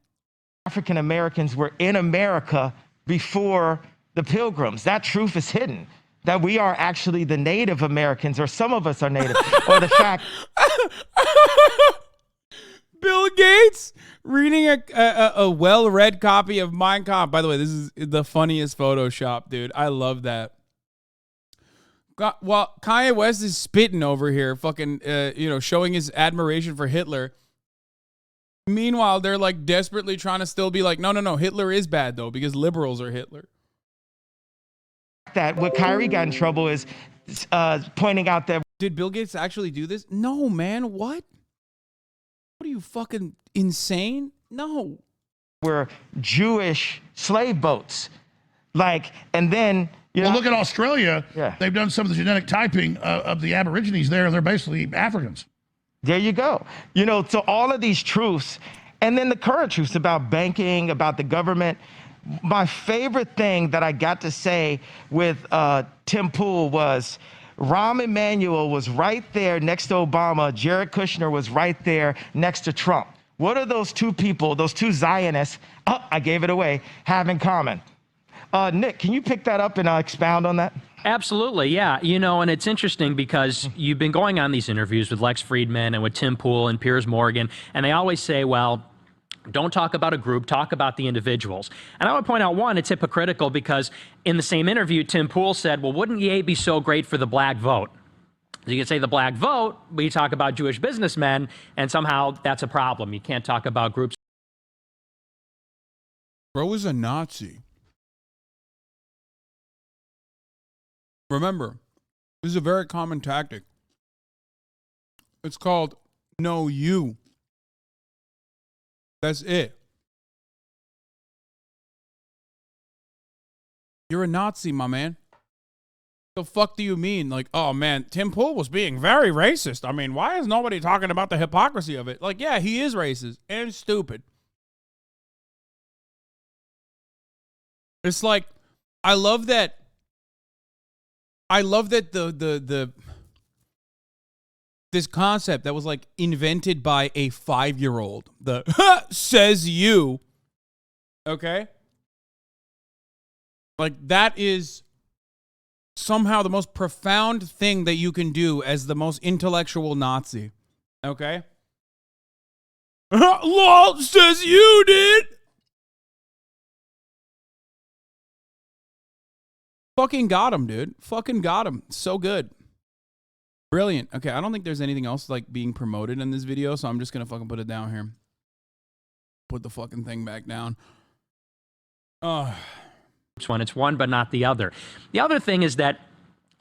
African Americans were in America before the Pilgrims. That truth is hidden. That we are actually the Native Americans, or some of us are Native, or the fact. Bill Gates reading a well-read copy of Mein Kampf. By the way, this is the funniest Photoshop, dude. I love that. Well, Kanye West is spitting over here, fucking, showing his admiration for Hitler. Meanwhile, they're like desperately trying to still be like, no, Hitler is bad though, because liberals are Hitler. That what Kyrie got in trouble is pointing out that. Did Bill Gates actually do this? No, man. What are you, fucking insane? No. Were Jewish slave boats. Like, and then, well, look at Australia. Yeah. They've done some of the genetic typing of the Aborigines there, and they're basically Africans. There you go. So all of these truths, and then the current truths about banking, about the government. My favorite thing that I got to say with Tim Pool was Rahm Emanuel was right there next to Obama. Jared Kushner was right there next to Trump. What are those two people, those two Zionists, I gave it away, have in common? Nick, can you pick that up and expound on that? Absolutely, yeah. And it's interesting because you've been going on these interviews with Lex Friedman and with Tim Pool and Piers Morgan, and they always say, well, don't talk about a group, talk about the individuals. And I would point out, one, it's hypocritical because in the same interview, Tim Pool said, well, wouldn't Ye be so great for the black vote? You can say the black vote, but you talk about Jewish businessmen, and somehow that's a problem. You can't talk about groups. Bro is a Nazi. Remember, this is a very common tactic. It's called "No You." That's it. You're a Nazi, my man. The fuck do you mean? Like, oh man, Tim Pool was being very racist. I mean, why is nobody talking about the hypocrisy of it? Like, yeah, he is racist and stupid. It's like, I love that this concept that was like invented by a 5-year-old. The says you. Okay? Like, that is somehow the most profound thing that you can do as the most intellectual Nazi. Okay? LOL, says you did. Fucking got him, dude. Fucking got him. So good. Brilliant. Okay, I don't think there's anything else like being promoted in this video, so I'm just gonna fucking put it down here. Put the fucking thing back down. When it's one but not the other. The other thing is that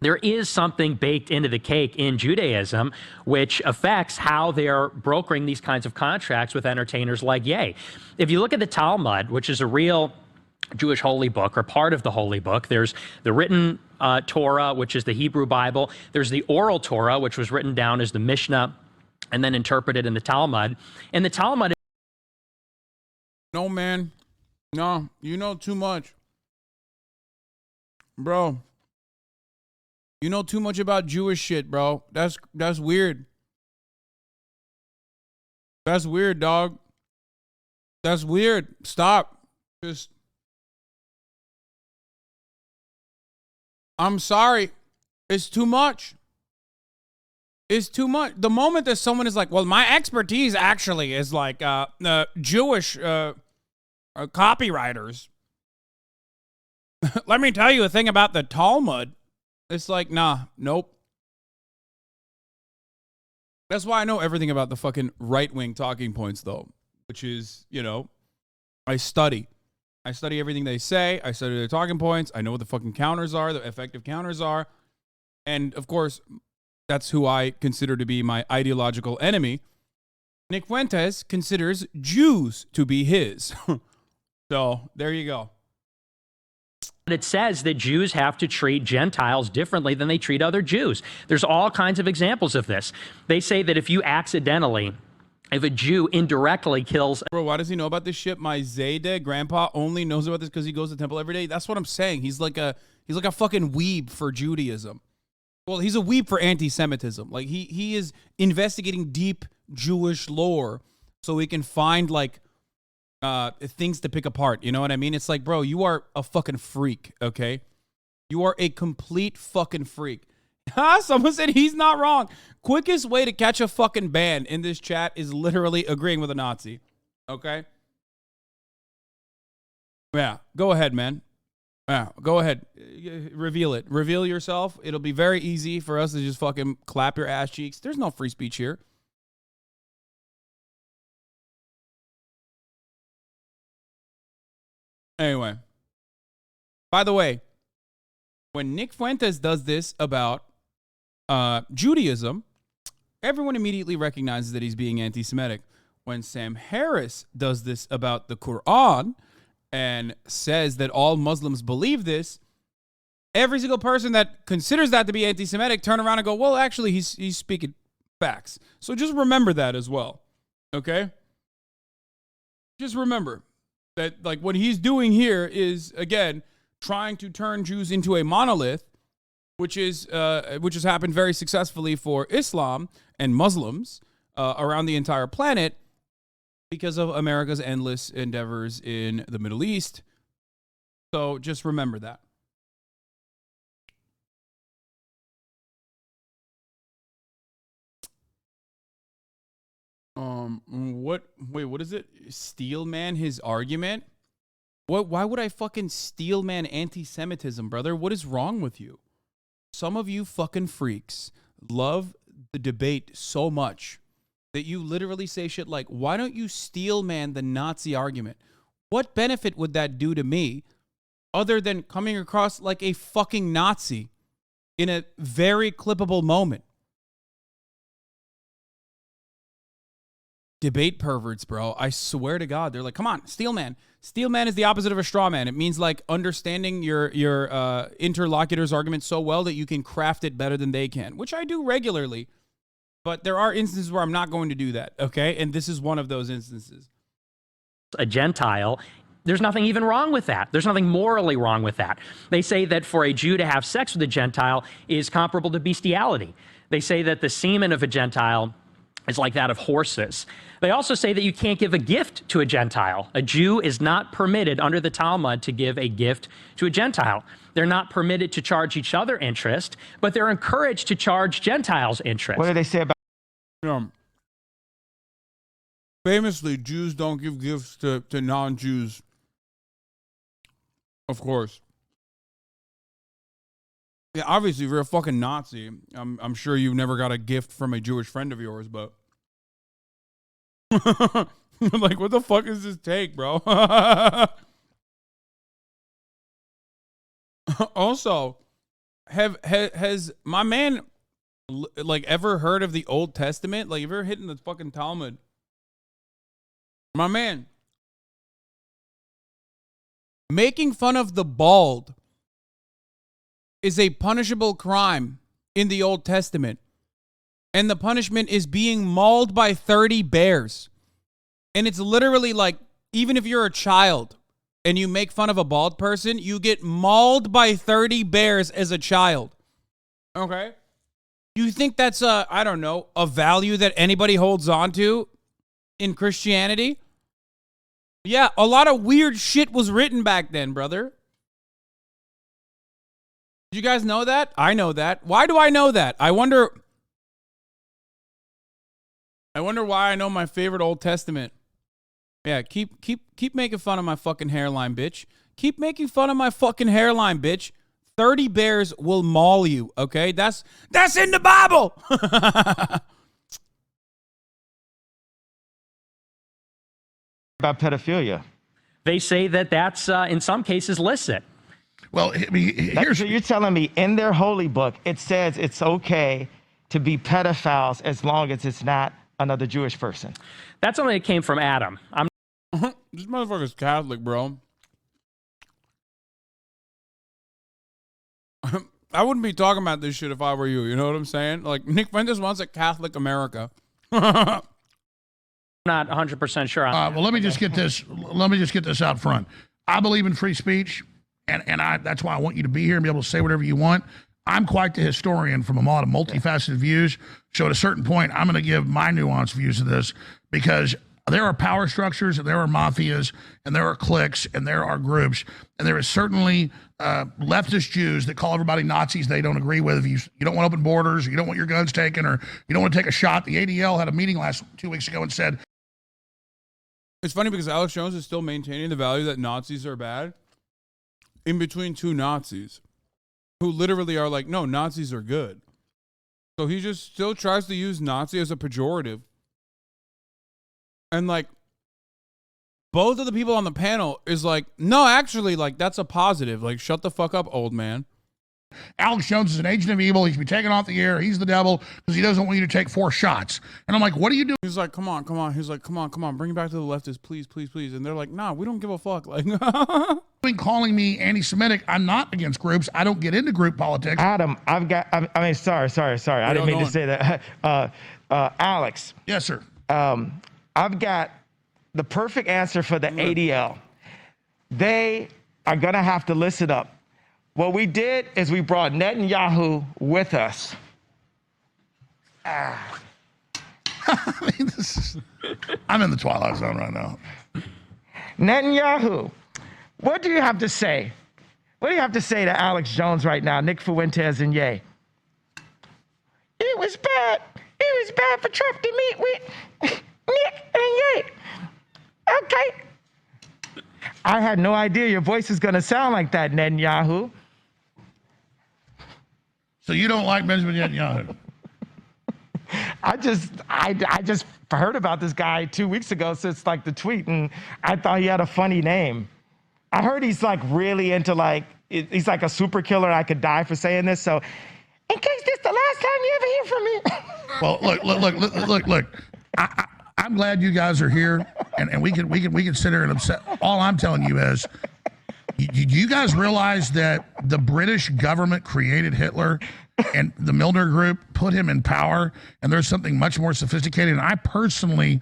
there is something baked into the cake in Judaism which affects how they're brokering these kinds of contracts with entertainers like Ye. If you look at the Talmud, which is a real Jewish holy book, or part of the holy book, there's the written Torah, which is the Hebrew Bible. There's the oral Torah, which was written down as the Mishnah and then interpreted in the Talmud. And the Talmud... No, man. No, you know too much. Bro. You know too much about Jewish shit, bro. That's weird. That's weird, dog. That's weird. Stop. Just... I'm sorry. It's too much. It's too much. The moment that someone is like, well, my expertise actually is like Jewish copywriters. Let me tell you a thing about the Talmud. It's like, nah, nope. That's why I know everything about the fucking right-wing talking points, though, which is, I study. I study everything they say. I study their talking points. I know what the fucking counters are, the effective counters are. And, of course, that's who I consider to be my ideological enemy. Nick Fuentes considers Jews to be his. So, there you go. It says that Jews have to treat Gentiles differently than they treat other Jews. There's all kinds of examples of this. They say that if a Jew indirectly kills... Bro, why does he know about this shit? My Zayde grandpa only knows about this because he goes to temple every day. That's what I'm saying. He's like a fucking weeb for Judaism. Well, he's a weeb for anti-Semitism. Like, he is investigating deep Jewish lore so he can find, like, things to pick apart. You know what I mean? It's like, bro, you are a fucking freak, okay? You are a complete fucking freak. Someone said he's not wrong. Quickest way to catch a fucking ban in this chat is literally agreeing with a Nazi. Okay? Yeah, go ahead, man. Yeah, go ahead. Reveal it. Reveal yourself. It'll be very easy for us to just fucking clap your ass cheeks. There's no free speech here. Anyway. By the way, when Nick Fuentes does this about Judaism, everyone immediately recognizes that he's being anti-Semitic. When Sam Harris does this about the Quran and says that all Muslims believe this, every single person that considers that to be anti-Semitic turn around and go, well, actually, he's speaking facts. So just remember that as well, okay? Just remember that, like, what he's doing here is, again, trying to turn Jews into a monolith, which has happened very successfully for Islam and Muslims around the entire planet because of America's endless endeavors in the Middle East. So just remember that. What is it? Steel man his argument? Why would I fucking steel man anti-Semitism, brother? What is wrong with you? Some of you fucking freaks love the debate so much that you literally say shit like, why don't you steel man the Nazi argument? What benefit would that do to me other than coming across like a fucking Nazi in a very clippable moment? Debate perverts, bro. I swear to God. They're like, come on, steel man. Steel man is the opposite of a straw man. It means like understanding your interlocutor's argument so well that you can craft it better than they can, which I do regularly. But there are instances where I'm not going to do that, okay? And this is one of those instances. A Gentile, there's nothing even wrong with that. There's nothing morally wrong with that. They say that for a Jew to have sex with a Gentile is comparable to bestiality. They say that the semen of a Gentile is like that of horses. They also say that you can't give a gift to a Gentile. A Jew is not permitted under the Talmud to give a gift to a Gentile. They're not permitted to charge each other interest, but they're encouraged to charge Gentiles interest. What do they say about? Famously, Jews don't give gifts to non-Jews. Of course. Yeah, obviously, if you're a fucking Nazi, I'm sure you've never got a gift from a Jewish friend of yours, but like, what the fuck is this take, bro? Also, has my man like ever heard of the Old Testament? Like, have you ever hit in the fucking Talmud? My man, making fun of the bald is a punishable crime in the Old Testament. And the punishment is being mauled by 30 bears. And it's literally like, even if you're a child and you make fun of a bald person, you get mauled by 30 bears as a child. Okay? You think that's I don't know, a value that anybody holds on to in Christianity? Yeah, a lot of weird shit was written back then, brother. Did you guys know that? I know that. Why do I know that? I wonder why I know my favorite Old Testament. Yeah, keep making fun of my fucking hairline, bitch. Keep making fun of my fucking hairline, bitch. 30 bears will maul you, okay? That's in the Bible. About pedophilia. They say that that's, in some cases, licit. Well, I mean, here's... So you're telling me in their holy book, it says it's okay to be pedophiles as long as it's not another Jewish person. That's something that came from Adam. This motherfucker's Catholic, bro. I wouldn't be talking about this shit if I were you. You know what I'm saying? Like, Nick Fuentes wants a Catholic America. Not 100% sure on that. Well, let me just get this out front. I believe in free speech, and that's why I want you to be here and be able to say whatever you want. I'm quite the historian from a lot of multifaceted views. So at a certain point, I'm going to give my nuanced views of this, because there are power structures, and there are mafias, and there are cliques, and there are groups, and there is certainly leftist Jews that call everybody Nazis they don't agree with. If you don't want open borders, or you don't want your guns taken, or you don't want to take a shot. The ADL had a meeting 2 weeks ago and said, it's funny because Alex Jones is still maintaining the value that Nazis are bad. in between two Nazis who literally are like, no, Nazis are good. So he just still tries to use Nazi as a pejorative. And like, both of the people on the panel is like, no, actually, like, that's a positive. Like, shut the fuck up, old man. Alex Jones is an agent of evil. He should be taken off the air. He's the devil because he doesn't want you to take 4 shots. And I'm like, what are you doing? He's like, come on. He's like, come on. Bring it back to the leftists, please. And they're like, nah, we don't give a fuck. Like, Calling me anti-Semitic. I'm not against groups. I don't get into group politics. Adam, sorry. I didn't mean to say that. Alex. Yes, sir. I've got the perfect answer for the ADL. They are going to have to listen up. What we did is we brought Netanyahu with us. I mean, I'm in the twilight zone right now. Netanyahu, what do you have to say? What do you have to say to Alex Jones right now, Nick Fuentes and Ye? It was bad. It was bad for Trump to meet with Nick and Ye. Okay. I had no idea your voice is going to sound like that, Netanyahu. So you don't like Benjamin Netanyahu? I just heard about this guy 2 weeks ago since like the tweet, and I thought he had a funny name. I heard he's like really into like, he's like a super killer. I could die for saying this. So in case this the last time you ever hear from me. Well, look. I'm glad you guys are here, and we can sit here and upset. All I'm telling you is, do you guys realize that the British government created Hitler, and the Milner Group put him in power, and there's something much more sophisticated. And I personally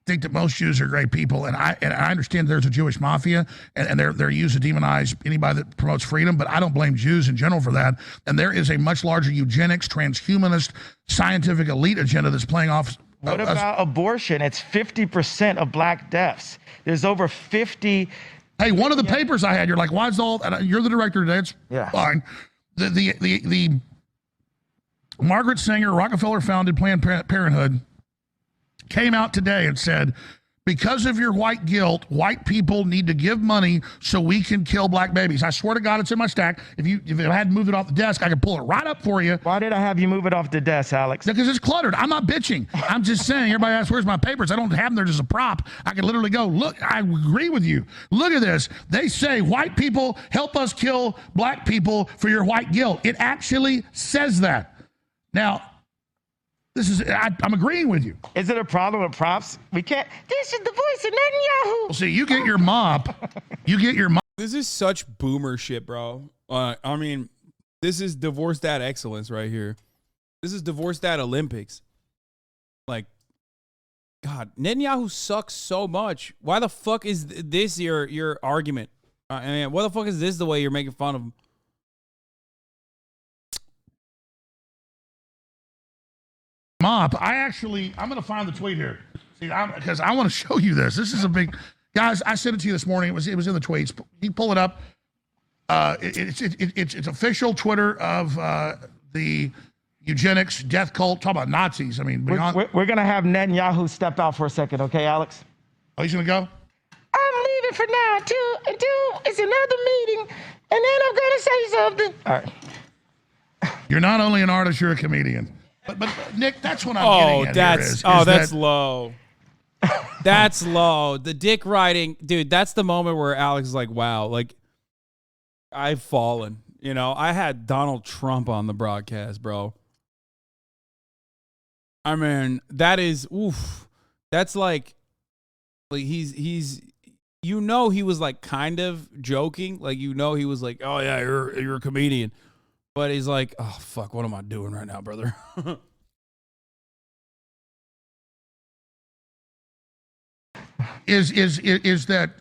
think that most Jews are great people, and I understand there's a Jewish mafia, and they're used to demonize anybody that promotes freedom, but I don't blame Jews in general for that. And there is a much larger eugenics, transhumanist, scientific elite agenda that's playing off. What about abortion? It's 50% of black deaths. There's over 50. Hey, one of the papers I had, you're like, why is all? You're the director today. It's fine. The Margaret Sanger, Rockefeller-founded Planned Parenthood came out today and said, because of your white guilt, white people need to give money so we can kill black babies. I swear to God, it's in my stack. If I hadn't moved it off the desk, I could pull it right up for you. Why did I have you move it off the desk, Alex? Because it's cluttered. I'm not bitching. I'm just saying, everybody asks, where's my papers? I don't have them there as a prop. I can literally go, look, I agree with you. Look at this. They say white people help us kill black people for your white guilt. It actually says that. Now, I'm agreeing with you. Is it a problem with props? We can't. This is the voice of Netanyahu. Well, see, you get your mop. This is such boomer shit, bro. I mean, this is divorce dad excellence right here. This is divorce dad Olympics. Like, God, Netanyahu sucks so much. Why the fuck is this your argument? I mean, why the fuck is this the way you're making fun of him? Mop. I'm going to find the tweet here. See, because I want to show you this. This is a big, guys. I sent it to you this morning. It was in the tweets. You pull it up. It's official Twitter of the eugenics death cult. Talk about Nazis. I mean, we're going to have Netanyahu step out for a second, okay, Alex? Oh, he's going to go. I'm leaving for now until it's another meeting, and then I'm going to say something. All right. You're not only an artist, you're a comedian. But Nick, that's what I'm getting at. That's low. That's low. The dick riding, dude, that's the moment where Alex is like, wow, like, I've fallen. You know, I had Donald Trump on the broadcast, bro. I mean, that is, oof. That's like he's you know, he was like kind of joking. Like, you know, he was like, oh yeah, you're a comedian. But he's like, oh, fuck, what am I doing right now, brother? Is that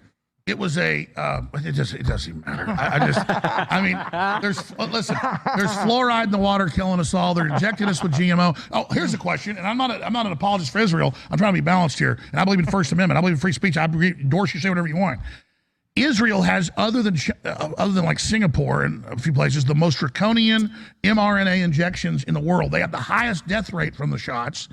it was a, it doesn't even matter. I mean, there's fluoride in the water killing us all. They're injecting us with GMO. Oh, here's the question, and I'm not an apologist for Israel. I'm trying to be balanced here, and I believe in the First Amendment. I believe in free speech. I endorse you, say whatever you want. Israel has, other than like Singapore and a few places, the most draconian mRNA injections in the world. They have the highest death rate from the shots.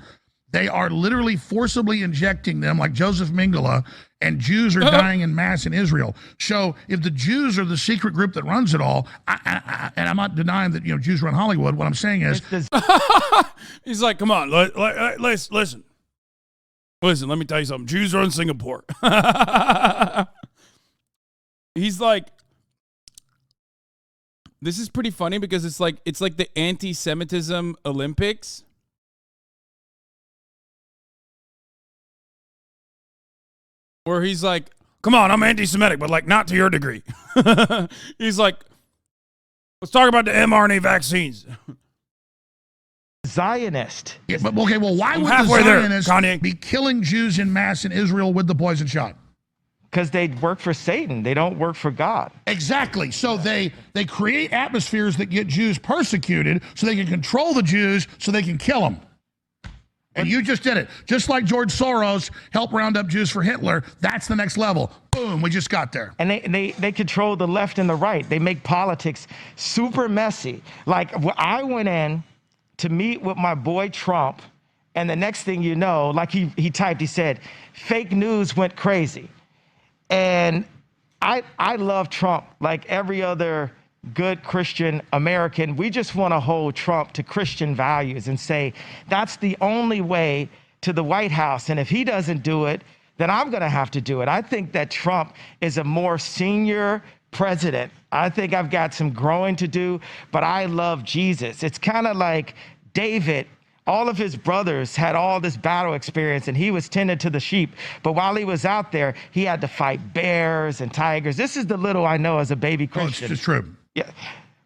They are literally forcibly injecting them like Joseph Mengele, and Jews are dying in mass in Israel. So if the Jews are the secret group that runs it all, and I'm not denying that Jews run Hollywood, what I'm saying is, he's like, come on, listen. Listen, let me tell you something. Jews run Singapore. He's like, this is pretty funny because it's like the anti-Semitism Olympics. Where he's like, come on, I'm anti-Semitic, but like not to your degree. He's like, let's talk about the mRNA vaccines. Zionist. Yeah, but okay, well, why would the Zionists be killing Jews in mass in Israel with the poison shot? Because they work for Satan. They don't work for God. Exactly. So they create atmospheres that get Jews persecuted so they can control the Jews so they can kill them. And you just did it. Just like George Soros helped round up Jews for Hitler, that's the next level. Boom, we just got there. And they control the left and the right. They make politics super messy. Like, I went in to meet with my boy Trump, and the next thing you know, like he typed, he said, fake news went crazy. And I love Trump like every other good Christian American. We just want to hold Trump to Christian values and say that's the only way to the White House. And if he doesn't do it, then I'm going to have to do it. I think that Trump is a more senior president. I think I've got some growing to do, but I love Jesus. It's kind of like David. All of his brothers had all this battle experience, and he was tending to the sheep. But while he was out there, he had to fight bears and tigers. This is the little I know as a baby Christian. Oh, it's true. Yeah,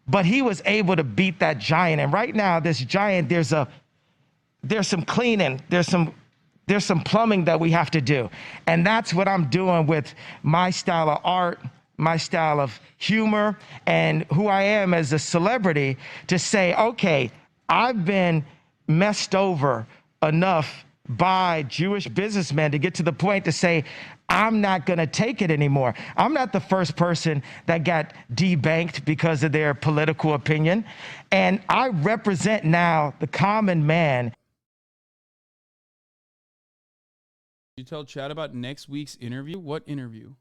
but he was able to beat that giant. And right now, this giant, there's some cleaning, there's some plumbing that we have to do. And that's what I'm doing with my style of art, my style of humor, and who I am as a celebrity to say, okay, I've been messed over enough by Jewish businessmen to get to the point to say, I'm not going to take it anymore. I'm not the first person that got debanked because of their political opinion. And I represent now the common man. You tell Chad about next week's interview? What interview?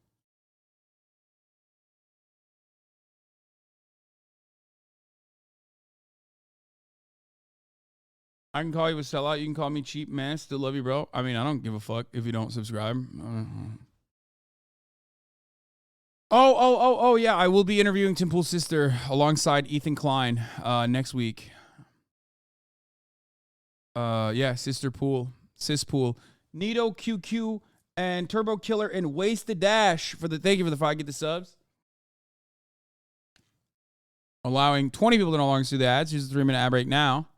I can call you a sellout. You can call me cheap, man. Still love you, bro. I mean, I don't give a fuck if you don't subscribe. Oh, yeah. I will be interviewing Tim Pool's sister alongside Ethan Klein next week. Yeah, Sister Pool, Sis Pool, Nito QQ, and Turbo Killer and Wasted Dash thank you for the 5 get the subs. Allowing 20 people to no longer see the ads. Here's a 3-minute ad break now.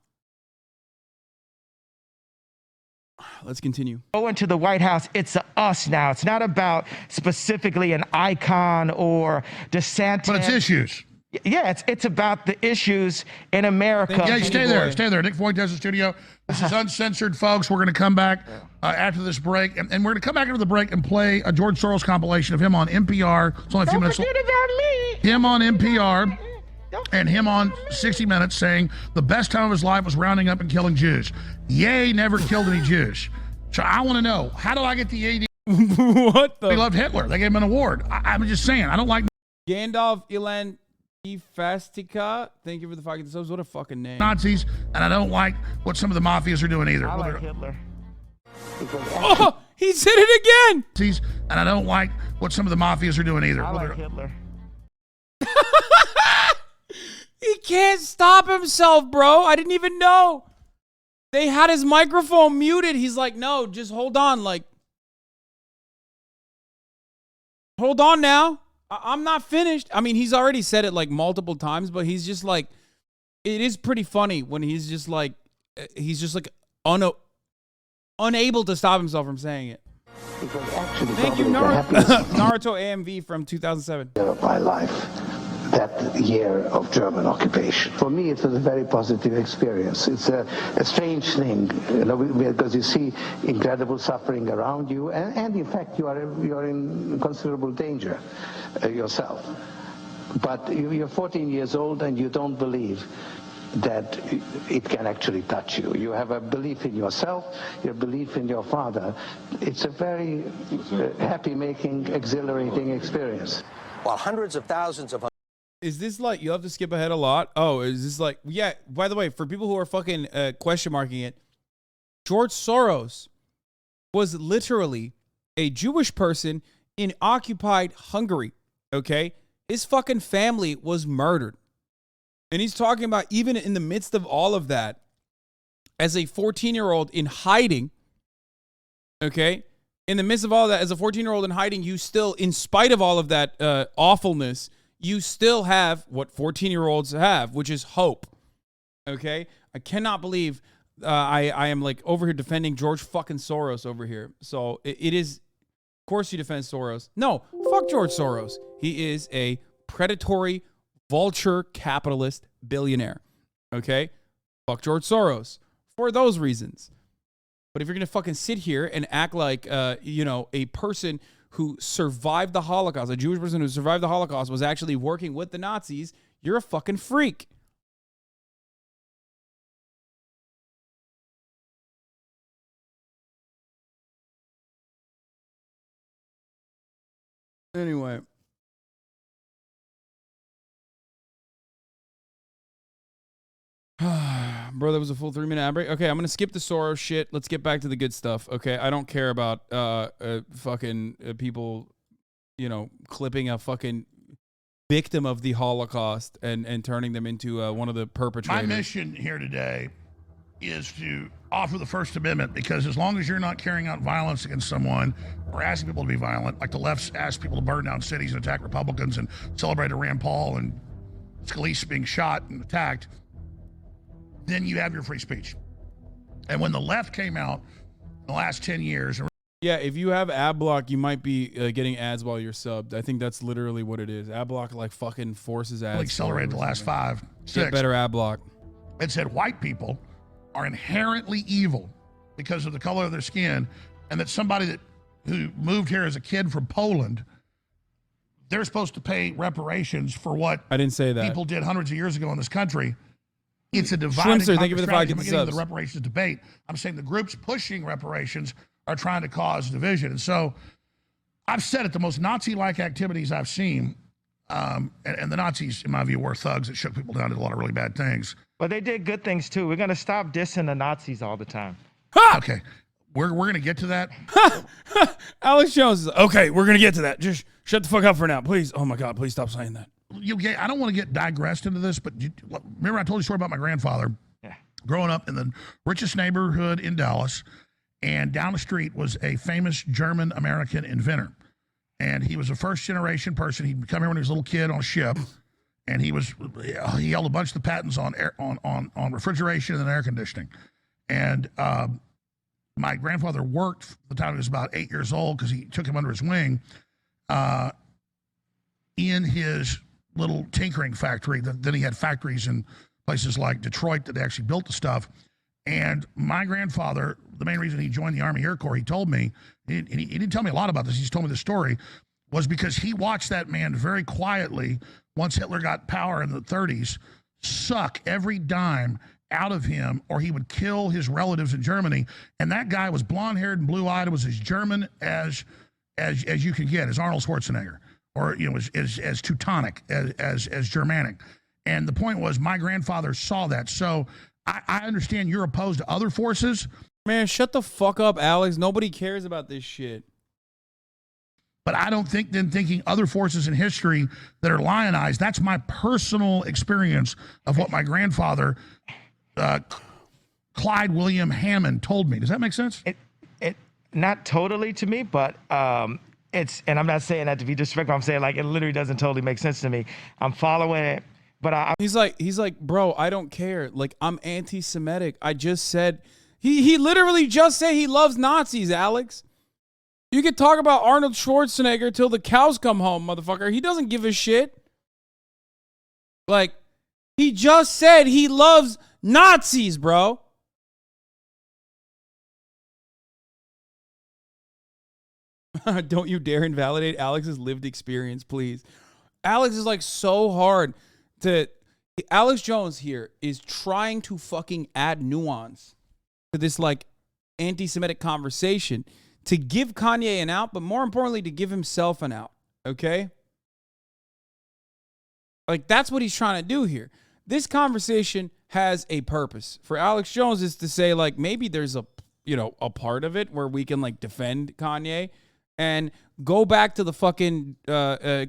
Let's continue. Go into the White House. It's us now. It's not about specifically an icon or DeSantis. But it's issues. Yeah, it's about the issues in America. Yeah, stay there. Nick Voigt does the studio. This is uncensored, folks. We're going to come back after this break. And we're going to come back after the break and play a George Soros compilation of him on NPR. It's only a few minutes. Don't forget about me. Him on NPR. And him on 60 Minutes saying the best time of his life was rounding up and killing Jews. Ye never killed any Jews. So I want to know, how do I get the AD? What the? He loved Hitler. They gave him an award. I'm just saying, I don't like Gandalf Ilan Fastica. Thank you for the 5 get the subs. What a fucking name. Nazis, and I don't like what some of the mafias are doing either. I like Hitler. Oh, he said it again. Nazis, and I don't like what some of the mafias are doing either. I like Hitler. He can't stop himself, bro. I didn't even know. They had his microphone muted. He's like, no, just hold on. Like, hold on now. I'm not finished. I mean, he's already said it like multiple times, but he's just like, it is pretty funny when he's just like unable to stop himself from saying it. Thank you, Naruto AMV from 2007. Of my life. That year of German occupation. For me, it was a very positive experience. It's a strange thing, because you see incredible suffering around you, and in fact, you are in considerable danger yourself. But you're 14 years old and you don't believe that it can actually touch you. You have a belief in yourself, your belief in your father. It's a very happy-making, exhilarating experience. While hundreds of thousands of... Is this like, you have to skip ahead a lot? Oh, is this like, yeah, by the way, for people who are fucking question marking it, George Soros was literally a Jewish person in occupied Hungary, okay? His fucking family was murdered. And he's talking about, even in the midst of all of that, as a 14-year-old in hiding, okay? In the midst of all of that, as a 14-year-old in hiding, you still, in spite of all of that awfulness, you still have what 14-year-olds have, which is hope, okay? I cannot believe I am like over here defending George fucking Soros over here. So it is, of course you defend Soros. No, fuck George Soros. He is a predatory vulture capitalist billionaire. Okay? Fuck George Soros for those reasons. But if you're going to fucking sit here and act like, a person who survived the Holocaust, a Jewish person who survived the Holocaust was actually working with the Nazis, you're a fucking freak. Anyway. Bro, that was a full 3-minute ad break. Okay, I'm going to skip the Soros shit. Let's get back to the good stuff. Okay, I don't care about people, clipping a fucking victim of the Holocaust and turning them into one of the perpetrators. My mission here today is to offer the First Amendment, because as long as you're not carrying out violence against someone or asking people to be violent, like the left's asked people to burn down cities and attack Republicans and celebrated Rand Paul and Scalise being shot and attacked, then you have your free speech. And when the left came out in the last 10 years... Yeah, if you have ad block, you might be getting ads while you're subbed. I think that's literally what it is. Ad block like fucking forces ads. Accelerated the last 5, 6. Get better ad block. It said white people are inherently evil because of the color of their skin, and that somebody who moved here as a kid from Poland, they're supposed to pay reparations for what I didn't say that. People did hundreds of years ago in this country. It's a dividing Schwimster, thank you for the 5 I'm getting into the reparations debate. I'm saying the groups pushing reparations are trying to cause division. And so I've said it, the most Nazi-like activities I've seen, and the Nazis, in my view, were thugs that shook people down, did a lot of really bad things. But they did good things too. We're going to stop dissing the Nazis all the time. Ha! Okay, we're going to get to that. Alex Jones is, okay, we're going to get to that. Just shut the fuck up for now, please. Oh my God, please stop saying that. I don't want to get digressed into this, but remember I told you a story about my grandfather growing up in the richest neighborhood in Dallas, and down the street was a famous German-American inventor. And he was a first-generation person. He'd come here when he was a little kid on a ship, and he held a bunch of the patents on refrigeration and air conditioning. And my grandfather worked the time he was about 8 years old, because he took him under his wing, in his little tinkering factory. Then he had factories in places like Detroit that actually built the stuff. And my grandfather, the main reason he joined the Army Air Corps, he told me, he didn't tell me a lot about this, he just told me the story, was because he watched that man very quietly, once Hitler got power in the 30s, suck every dime out of him, or he would kill his relatives in Germany. And that guy was blonde-haired and blue-eyed, was as German as you can get, as Arnold Schwarzenegger, or as Teutonic, as Germanic. And the point was, my grandfather saw that. So I understand you're opposed to other forces. Man, shut the fuck up, Alex. Nobody cares about this shit. But I don't think thinking other forces in history that are lionized, that's my personal experience of what my grandfather, Clyde William Hammond, told me. Does that make sense? It not totally to me, but and I'm not saying that to be disrespectful. I'm saying like it literally doesn't totally make sense to me. I'm following it. But he's like, bro, I don't care. Like, I'm anti-Semitic. I just said, he literally just said he loves Nazis, Alex. You could talk about Arnold Schwarzenegger till the cows come home, motherfucker. He doesn't give a shit. Like, he just said he loves Nazis, bro. Don't you dare invalidate Alex's lived experience, please. Alex is like so hard to, Alex Jones here is trying to fucking add nuance to this like anti-Semitic conversation to give Kanye an out, but more importantly, to give himself an out. Okay? Like, that's what he's trying to do here. This conversation has a purpose. For Alex Jones is to say, like, maybe there's a part of it where we can, like, defend Kanye and go back to the fucking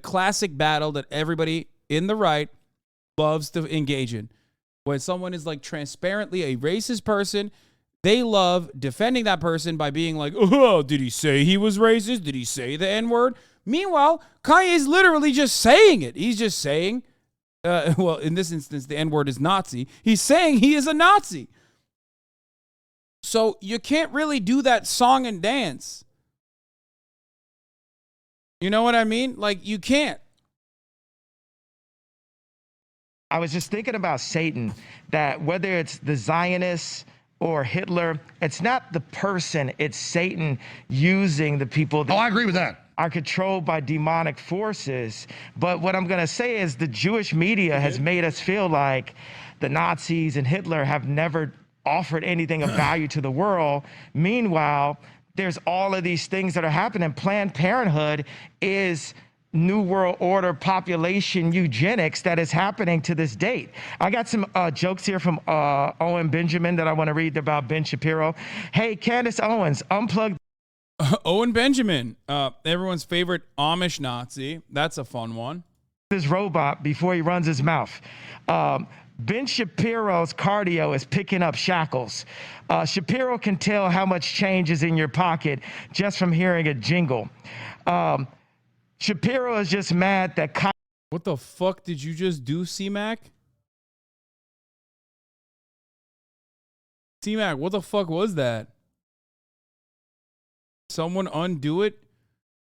classic battle that everybody in the right loves to engage in. When someone is, like, transparently a racist person, they love defending that person by being like, oh, did he say he was racist? Did he say the N-word? Meanwhile, Kanye is literally just saying it. He's just saying, well, in this instance, the N-word is Nazi. He's saying he is a Nazi. So you can't really do that song and dance. You know what I mean? Like, you can't. I was just thinking about Satan, that whether it's the Zionists or Hitler, it's not the person, it's Satan using the people that I agree with that. Are controlled by demonic forces. But what I'm going to say is the Jewish media has made us feel like the Nazis and Hitler have never offered anything of value to the world. Meanwhile, there's all of these things that are happening. Planned Parenthood is New World Order population eugenics that is happening to this date. I got some jokes here from Owen Benjamin that I want to read about Ben Shapiro. Hey, Candace Owens, unplug. Owen Benjamin, everyone's favorite Amish Nazi. That's a fun one. This robot before he runs his mouth. Ben Shapiro's cardio is picking up shackles. Shapiro can tell how much change is in your pocket just from hearing a jingle. Shapiro is just mad that... What the fuck did you just do, C-Mac? C-Mac, what the fuck was that? Someone undo it?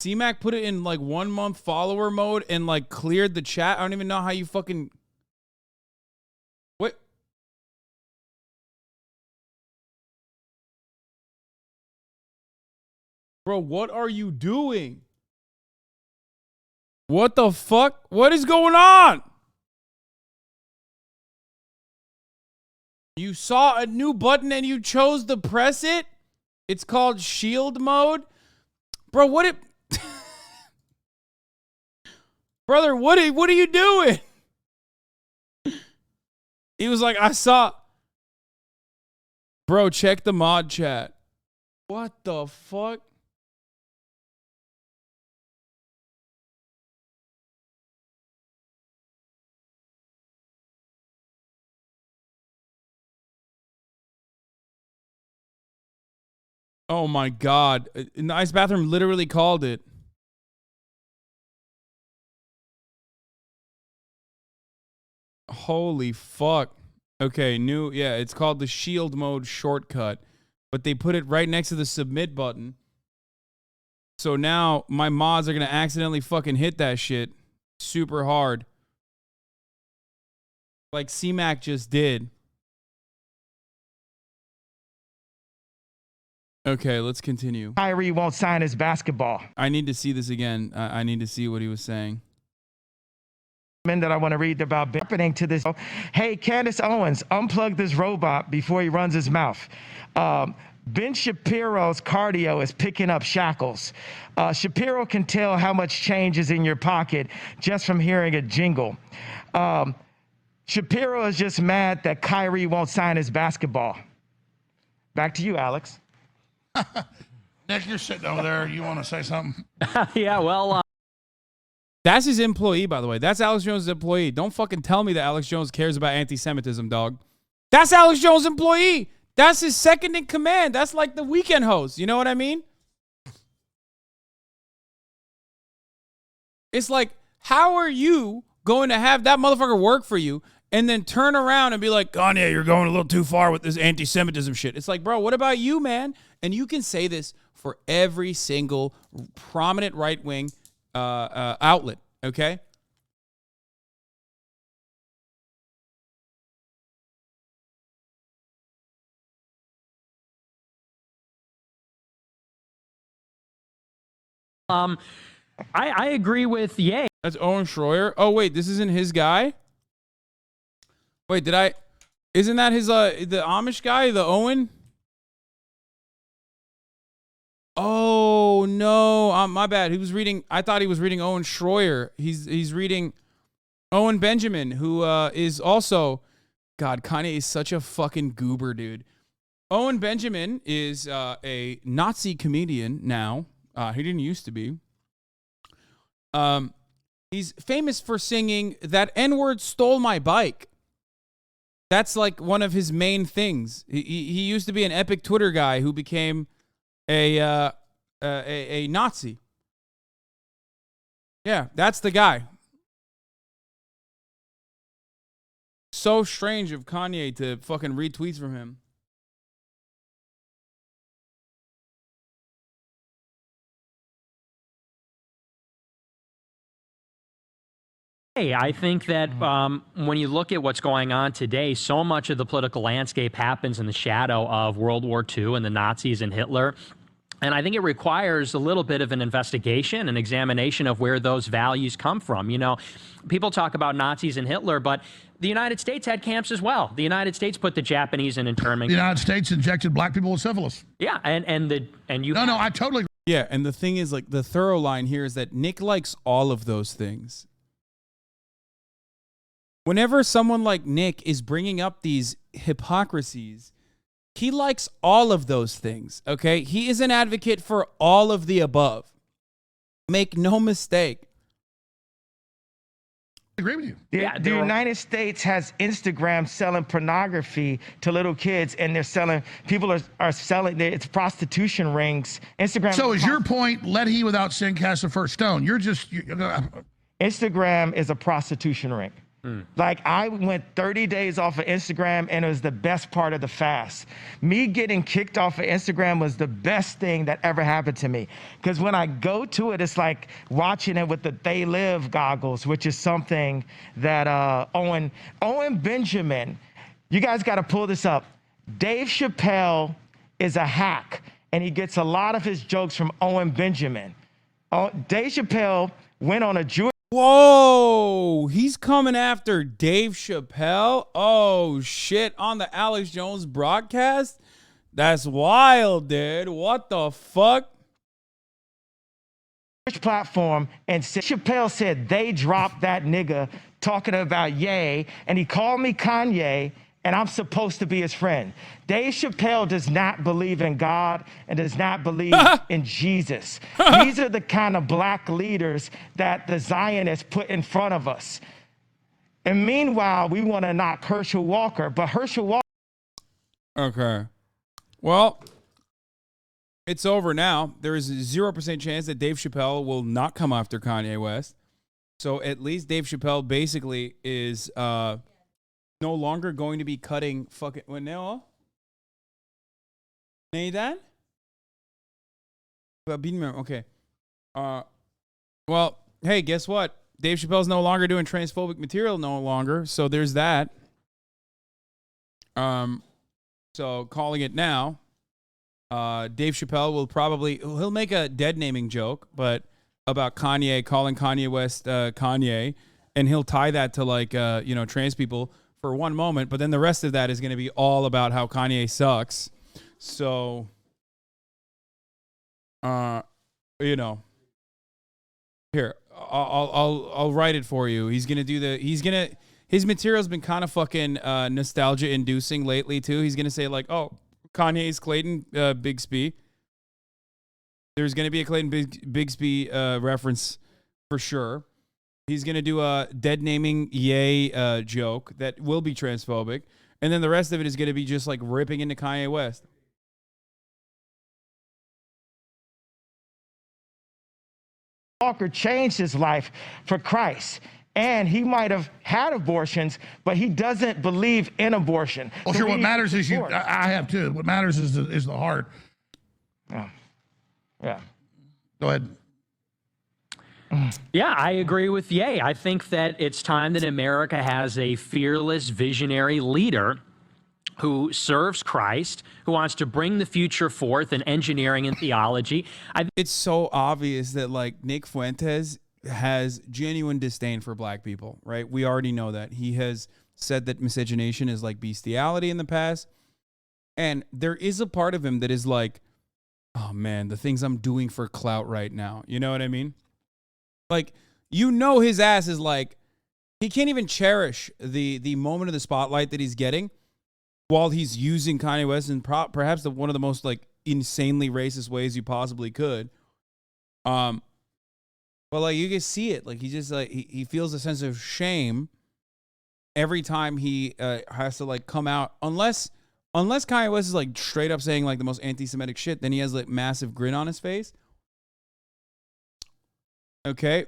C-Mac put it in like 1 month follower mode and like cleared the chat. I don't even know how you fucking... What? Bro, what are you doing? What the fuck? What is going on? You saw a new button and you chose to press it? It's called shield mode? Bro, what it... Brother, what are you doing? He was like, I saw... Bro, check the mod chat. What the fuck? Oh my God. Nice Bathroom literally called it. Holy fuck. Okay, yeah, it's called the shield mode shortcut, but they put it right next to the submit button. So now my mods are going to accidentally fucking hit that shit super hard. Like C-Mac just did. Okay, let's continue. Kyrie won't sign his basketball. I need to see this again. I need to see what he was saying. That I want to read about happening to this. Hey, Candace Owens, unplug this robot before he runs his mouth. Ben Shapiro's cardio is picking up shackles. Shapiro can tell how much change is in your pocket just from hearing a jingle. Shapiro is just mad that Kyrie won't sign his basketball. Back to you, Alex. Nick, you're sitting over there. You want to say something? Yeah, well... That's his employee, by the way. That's Alex Jones' employee. Don't fucking tell me that Alex Jones cares about anti-Semitism, dog. That's Alex Jones' employee. That's his second in command. That's like the weekend host. You know what I mean? It's like, how are you going to have that motherfucker work for you and then turn around and be like, Kanye, you're going a little too far with this anti-Semitism shit. It's like, bro, what about you, man? And you can say this for every single prominent right-wing outlet, okay? I agree with Ye. That's Owen Schroyer. Oh, wait, this isn't his guy? Wait, isn't that his the Amish guy, the Owen? Oh no, my bad. I thought he was reading Owen Schroyer. He's reading Owen Benjamin, who is also, God, Kanye is such a fucking goober, dude. Owen Benjamin is a Nazi comedian now. He didn't used to be. He's famous for singing "That N-word stole my bike." That's like one of his main things. He used to be an epic Twitter guy who became a Nazi. Yeah, that's the guy. So strange of Kanye to fucking read tweets from him. I think that when you look at what's going on today, so much of the political landscape happens in the shadow of World War II and the Nazis and Hitler. And I think it requires a little bit of an investigation, an examination of where those values come from. You know, people talk about Nazis and Hitler, but the United States had camps as well. The United States put the Japanese in internment. The United States injected black people with syphilis. Yeah, and you. No, I totally. Yeah, and the thing is, like, the thorough line here is that Nick likes all of those things. Whenever someone like Nick is bringing up these hypocrisies, he likes all of those things, okay? He is an advocate for all of the above. Make no mistake. I agree with you. The United States has Instagram selling pornography to little kids, and people are selling, it's prostitution rings. Instagram. So is your point, let he without sin cast the first stone? Instagram is a prostitution ring. Like, I went 30 days off of Instagram, and it was the best part of the fast. Me getting kicked off of Instagram was the best thing that ever happened to me. Because when I go to it, it's like watching it with the They Live goggles, which is something that Owen Benjamin, you guys got to pull this up. Dave Chappelle is a hack, and he gets a lot of his jokes from Owen Benjamin. Dave Chappelle went on a Jewish... Whoa, he's coming after Dave Chappelle. Oh, shit, on the Alex Jones broadcast? That's wild, dude. What the fuck? Platform, and Chappelle said they dropped that nigga talking about Ye, and he called me Kanye, and I'm supposed to be his friend. Dave Chappelle does not believe in God and does not believe in Jesus. These are the kind of black leaders that the Zionists put in front of us. And meanwhile, we want to knock Herschel Walker, but Herschel Walker... Okay. Well, it's over now. There is a 0% chance that Dave Chappelle will not come after Kanye West. So at least Dave Chappelle basically is... no longer going to be cutting fucking... What now? Need that? Okay. Well, hey, guess what? Dave Chappelle's no longer doing transphobic material no longer, so there's that. So calling it now. Dave Chappelle will he'll make a dead naming joke, but about Kanye, calling Kanye West Kanye, and he'll tie that to, like, trans people for one moment, but then the rest of that is going to be all about how Kanye sucks. So, here, I'll write it for you. His material's been kind of fucking nostalgia inducing lately too. He's going to say, like, oh, Kanye's Clayton Bigsby. There's going to be a Clayton Bigsby reference for sure. He's going to do a dead naming Ye joke that will be transphobic. And then the rest of it is going to be just like ripping into Kanye West. Walker changed his life for Christ. And he might have had abortions, but he doesn't believe in abortion. Well, sure, what matters is I have too. What matters is the heart. Yeah. Go ahead. Yeah, I agree with Ye. I think that it's time that America has a fearless, visionary leader who serves Christ, who wants to bring the future forth in engineering and theology. It's so obvious that, like, Nick Fuentes has genuine disdain for black people, right? We already know that. He has said that miscegenation is like bestiality in the past. And there is a part of him that is like, oh man, the things I'm doing for clout right now. You know what I mean? Like, you know, his ass is like, he can't even cherish the moment of the spotlight that he's getting while he's using Kanye West in perhaps one of the most like insanely racist ways you possibly could. But like, you can see it. Like, he just like, he feels a sense of shame every time he has to like come out, unless Kanye West is like straight up saying like the most anti-Semitic shit, then he has like massive grin on his face. Okay.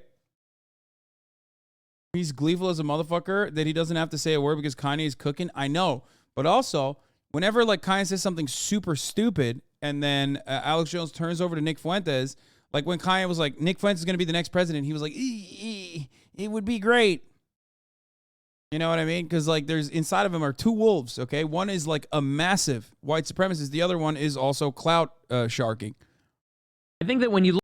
He's gleeful as a motherfucker that he doesn't have to say a word because Kanye is cooking. I know. But also, whenever like Kanye says something super stupid and then Alex Jones turns over to Nick Fuentes, like when Kanye was like, Nick Fuentes is going to be the next president, he was like, it would be great. You know what I mean? Because like there's inside of him are two wolves, okay? One is like a massive white supremacist. The other one is also clout sharking. I think that when you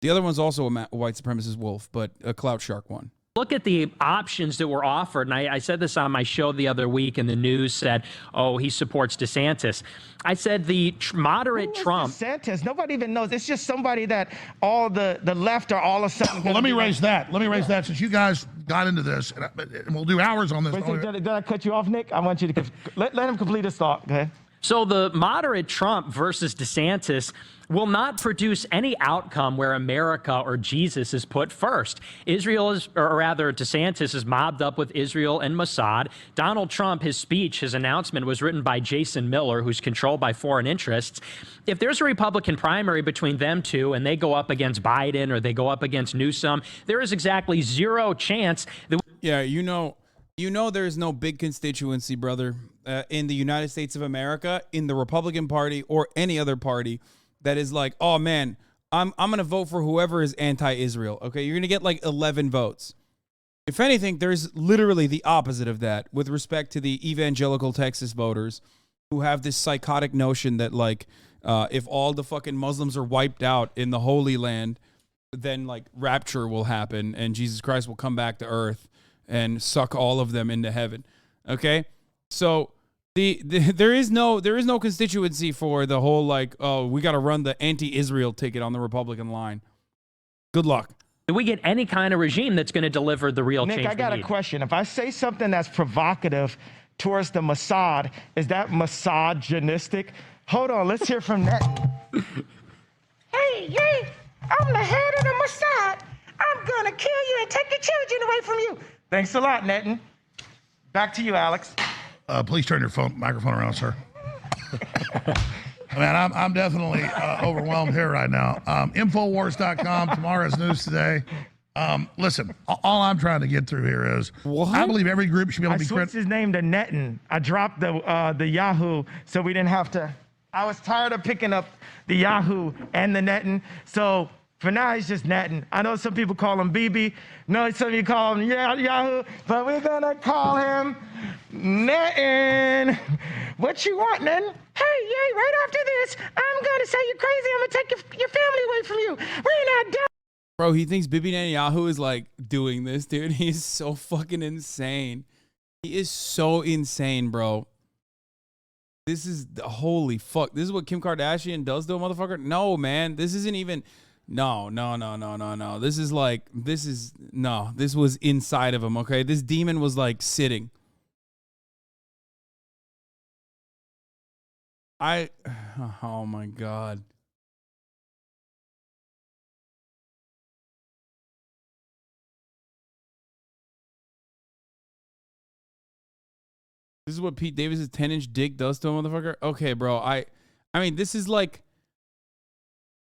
The other one's also a white supremacist wolf, but a clout shark one. look at the options that were offered, and I said this on my show the other week, and the news said, oh, he supports DeSantis. I said the moderate Trump. DeSantis, nobody even knows. It's just somebody that all the left are all of a sudden. Well, let me raise that. Let me raise that since you guys got into this, and we'll do hours on this. Wait, did I cut you off, Nick? I want you to let him complete his thought. Go ahead. So the moderate Trump versus DeSantis will not produce any outcome where America or Jesus is put first. Israel is, or rather DeSantis is mobbed up with Israel and Mossad. Donald Trump, his speech, his announcement was written by Jason Miller, who's controlled by foreign interests. If there's a Republican primary between them two and they go up against Biden or they go up against Newsom, there is exactly zero chance that. Yeah, you know there's no big constituency, brother, in the United States of America, in the Republican Party or any other party that is like, oh man, I'm going to vote for whoever is anti-Israel. Okay, you're going to get like 11 votes. If anything, there's literally the opposite of that with respect to the evangelical Texas voters who have this psychotic notion that like if all the fucking Muslims are wiped out in the Holy Land, then like rapture will happen and Jesus Christ will come back to earth and suck all of them into heaven. Okay? So there is no constituency for the whole like, oh, we got to run the anti-Israel ticket on the Republican line. Good luck. Do we get any kind of regime that's going to deliver the real change? Nick, I got a question. If I say something that's provocative towards the Mossad, is that misogynistic? Hold on, let's hear from that. Hey, I'm the head of the Mossad. I'm going to kill you and take your children away from you. Thanks a lot, Netin. Back to you, Alex. Please turn your microphone around, sir. Man, I'm definitely overwhelmed here right now. Infowars.com, tomorrow's news today. Listen, all I'm trying to get through here is I believe every group should be able to be critical. I switched his name to Netin. I dropped the Yahoo so we didn't have to. I was tired of picking up the Yahoo and the Netin. So for now, he's just Netin. I know some people call him BB. No, some of you call him Yahoo, but we're going to call him Netin. What you want, Netin? Hey, yay, right after this, I'm going to say you're crazy. I'm going to take your family away from you. We're not done. Bro, he thinks Bibi Netanyahu is like doing this, dude. He's so fucking insane. He is so insane, bro. This is holy fuck. This is what Kim Kardashian does to a motherfucker? No, man. This isn't even. No. This was inside of him, okay? This demon was like sitting. Oh my God. This is what Pete Davis' 10-inch dick does to a motherfucker? Okay, bro. I mean, this is like,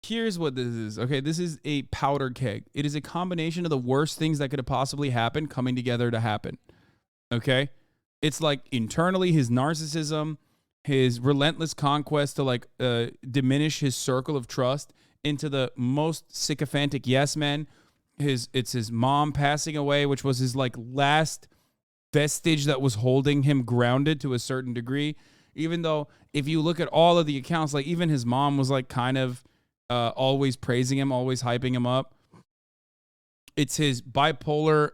here's what this is. Okay, this is a powder keg. It is a combination of the worst things that could have possibly happened coming together to happen. Okay? It's like internally his narcissism, his relentless conquest to like diminish his circle of trust into the most sycophantic yes men. It's his mom passing away, which was his like last vestige that was holding him grounded to a certain degree. Even though if you look at all of the accounts, like even his mom was like kind of always praising him, always hyping him up. It's his bipolar,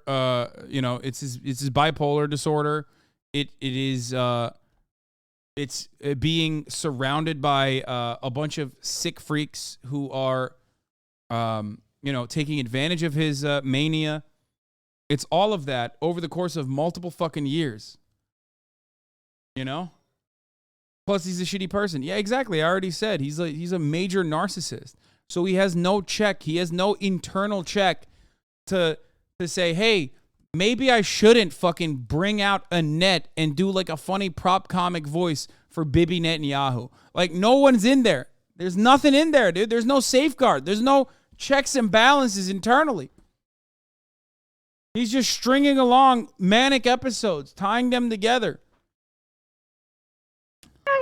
it's his bipolar disorder. It is it's being surrounded by a bunch of sick freaks who are taking advantage of his mania. It's all of that over the course of multiple fucking years. You know? Plus, he's a shitty person. Yeah, exactly. I already said he's a major narcissist. So he has no check. He has no internal check to say, hey, maybe I shouldn't fucking bring out a net and do like a funny prop comic voice for Bibi Netanyahu. Like, no one's in there. There's nothing in there, dude. There's no safeguard. There's no checks and balances internally. He's just stringing along manic episodes, tying them together.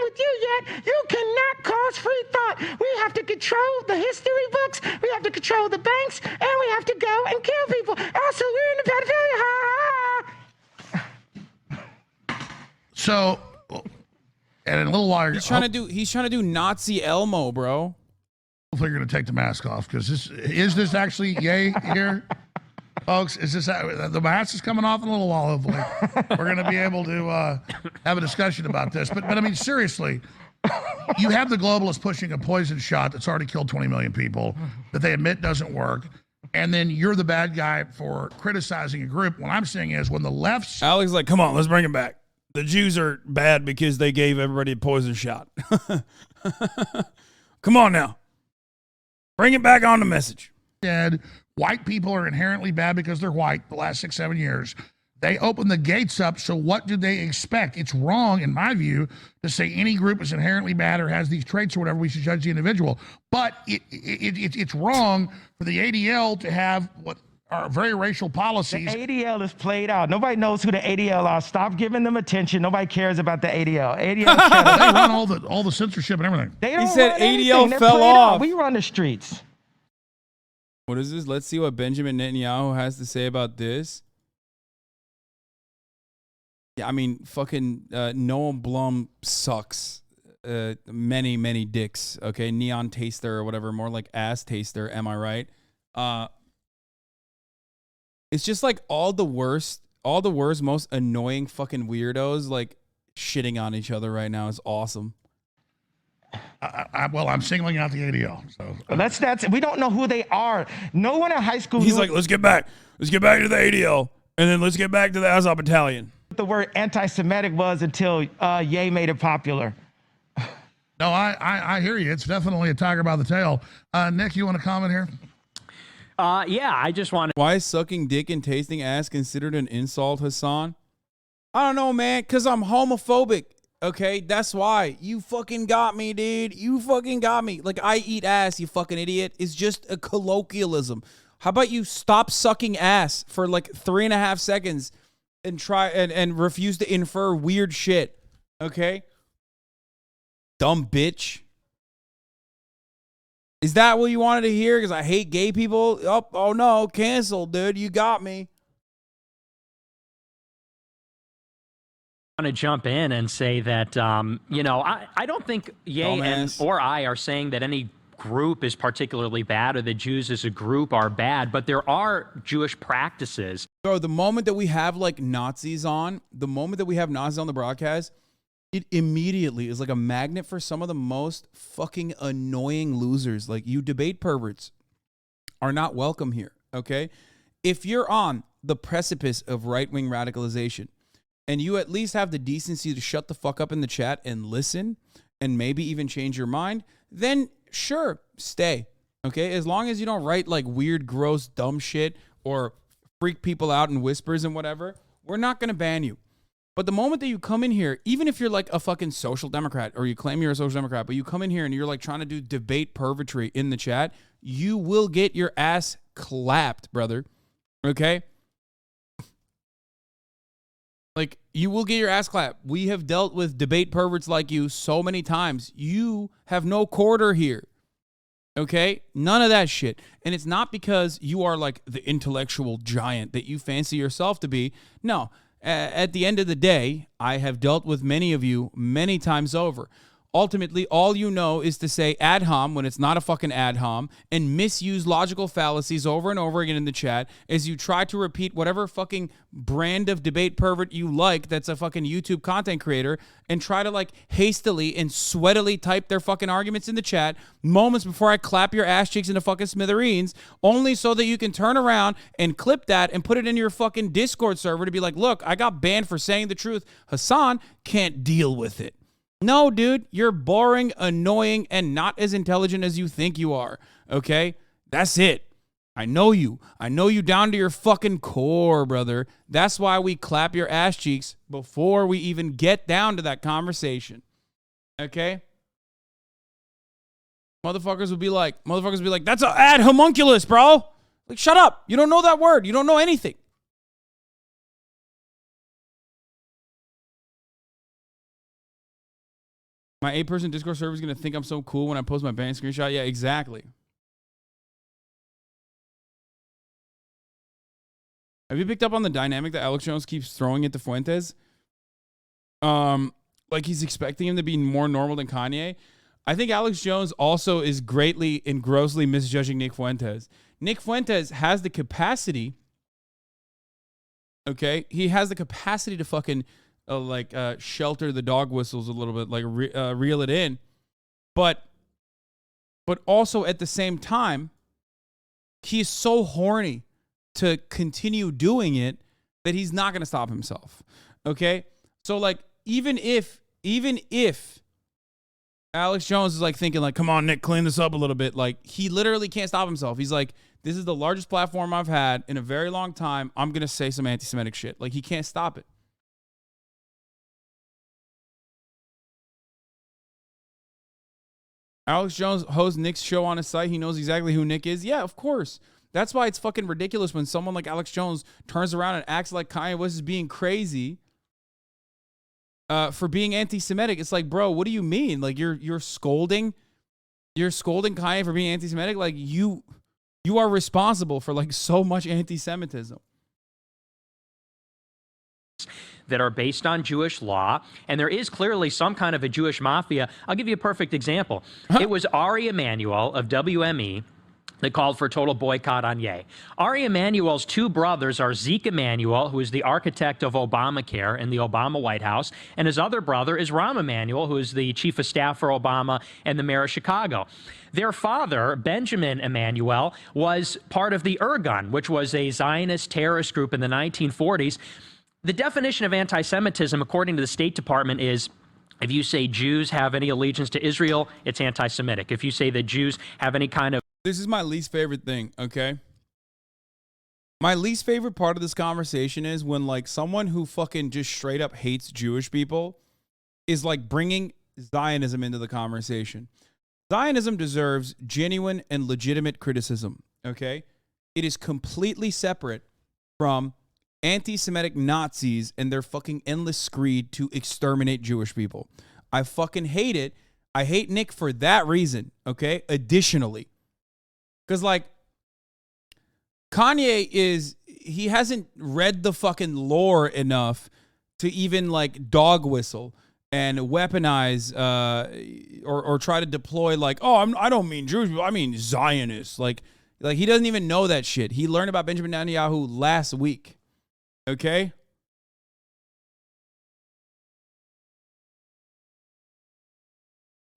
With you yet, you cannot cause free thought. We have to control the history books, we have to control the banks, and we have to go and kill people. Also, we're in the pedophilia. So, and in a little while, He's trying to do Nazi Elmo, bro. Hopefully, you're going to take the mask off because is this actually Ye here, folks? Is this the mask is coming off in a little while? Hopefully, we're going to be able to have a discussion about this. But I mean, seriously, you have the globalists pushing a poison shot that's already killed 20 million people that they admit doesn't work, and then you're the bad guy for criticizing a group. What I'm saying is when the left's Alex is like, come on, let's bring him back. The Jews are bad because they gave everybody a poison shot. Come on now. Bring it back on the message. Said white people are inherently bad because they're white the last 6-7 years. They opened the gates up, so what do they expect? It's wrong, in my view, to say any group is inherently bad or has these traits or whatever. We should judge the individual. But it's wrong for the ADL to have what are very racial policies. The ADL is played out. Nobody knows who the ADL are. Stop giving them attention. Nobody cares about the ADL. ADL they run all the censorship and everything. They don't He said run ADL anything. They're fell played out. off. We run the streets. What is this? Let's see what Benjamin Netanyahu has to say about this. Yeah, I mean, fucking Noah Blum sucks. Many, many dicks. Okay, neon taster or whatever, more like ass taster. Am I right? It's just like all the worst, most annoying fucking weirdos like shitting on each other right now is awesome. Well, I'm singling out the ADL. So That's we don't know who they are. No one in high school. He's knew like, let's get back to the ADL, and then let's get back to the Azov Battalion. what the word anti-Semitic was until Ye made it popular. no, I hear you. It's definitely a tiger by the tail. Nick, you want to comment here? Yeah, I just want to. Why is sucking dick and tasting ass considered an insult, Hassan? I don't know, man, because I'm homophobic. Okay, that's why. You fucking got me, dude. You fucking got me. Like, I eat ass, you fucking idiot. It's just a colloquialism. How about you stop sucking ass for like 3.5 seconds and try and refuse to infer weird shit? Okay? Dumb bitch. Is that what you wanted to hear? Because I hate gay people? Oh no, cancel, dude. You got me. Want to jump in and say that, I don't think Ye or I are saying that any group is particularly bad or the Jews as a group are bad, but there are Jewish practices. Bro, the moment that we have like Nazis on the broadcast, it immediately is like a magnet for some of the most fucking annoying losers. Like, you debate perverts are not welcome here, okay? If you're on the precipice of right-wing radicalization, and you at least have the decency to shut the fuck up in the chat and listen and maybe even change your mind, then sure, stay. Okay? As long as you don't write like weird, gross, dumb shit or freak people out in whispers and whatever, we're not going to ban you. But the moment that you come in here, even if you're like a fucking social democrat or you claim you're a social democrat, but you come in here and you're like trying to do debate pervertry in the chat, you will get your ass clapped, brother. Okay? Like, you will get your ass clapped. We have dealt with debate perverts like you so many times. You have no quarter here. Okay? None of that shit. And it's not because you are like the intellectual giant that you fancy yourself to be. No. At the end of the day, I have dealt with many of you many times over. ultimately all you know is to say ad hom when it's not a fucking ad hom and misuse logical fallacies over and over again in the chat as you try to repeat whatever fucking brand of debate pervert you like that's a fucking YouTube content creator and try to like hastily and sweatily type their fucking arguments in the chat moments before I clap your ass cheeks into fucking smithereens, only so that you can turn around and clip that and put it into your fucking Discord server to be like, look, I got banned for saying the truth. Hasan can't deal with it. No, dude, you're boring, annoying, and not as intelligent as you think you are, okay? That's it. I know you. I know you down to your fucking core, brother. That's why we clap your ass cheeks before we even get down to that conversation, okay? Motherfuckers would be like, that's an ad homunculus, bro. Like, shut up. You don't know that word. You don't know anything. My 8-person Discord server is going to think I'm so cool when I post my band screenshot. Yeah, exactly. Have you picked up on the dynamic that Alex Jones keeps throwing into Fuentes? Like he's expecting him to be more normal than Kanye. I think Alex Jones also is greatly and grossly misjudging Nick Fuentes. Nick Fuentes has the capacity, okay? He has the capacity to fucking shelter the dog whistles a little bit, like reel it in. But also at the same time, he's so horny to continue doing it that he's not going to stop himself. Okay? So like even if Alex Jones is like thinking like, come on, Nick, clean this up a little bit. Like he literally can't stop himself. He's like, this is the largest platform I've had in a very long time. I'm going to say some anti-Semitic shit. Like he can't stop it. Alex Jones hosts Nick's show on his site. He knows exactly who Nick is. Yeah, of course. That's why it's fucking ridiculous when someone like Alex Jones turns around and acts like Kanye West is being crazy for being anti-Semitic. It's like, bro, what do you mean? Like you're scolding Kanye for being anti-Semitic? Like you are responsible for like so much anti-Semitism. That are based on Jewish law, and there is clearly some kind of a Jewish mafia. I'll give you a perfect example. It was Ari Emanuel of WME that called for a total boycott on Ye. Ari Emanuel's two brothers are Zeke Emanuel, who is the architect of Obamacare in the Obama White House, and his other brother is Rahm Emanuel, who is the chief of staff for Obama and the mayor of Chicago. Their father, Benjamin Emanuel, was part of the Irgun, which was a Zionist terrorist group in the 1940s. The definition of anti-Semitism, according to the State Department, is if you say Jews have any allegiance to Israel, it's anti-Semitic. If you say that Jews have any kind of... This is my least favorite thing, okay? My least favorite part of this conversation is when, like, someone who fucking just straight up hates Jewish people is, like, bringing Zionism into the conversation. Zionism deserves genuine and legitimate criticism, okay? It is completely separate from anti-Semitic Nazis and their fucking endless screed to exterminate Jewish people. I fucking hate it. I hate Nick for that reason, okay? Additionally. Because, like, Kanye he hasn't read the fucking lore enough to even, like, dog whistle and weaponize or try to deploy, like, oh, I don't mean Jewish people, I mean Zionists. Like he doesn't even know that shit. He learned about Benjamin Netanyahu last week. Okay?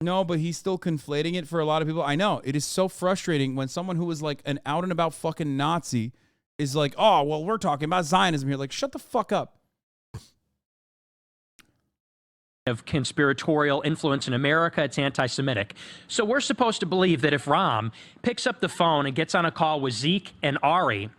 No, but he's still conflating it for a lot of people. I know. It is so frustrating when someone who is like an out and about fucking Nazi is like, oh, well, we're talking about Zionism here. Like, shut the fuck up. Of conspiratorial influence in America, it's anti-Semitic. So we're supposed to believe that if Rahm picks up the phone and gets on a call with Zeke and Ari,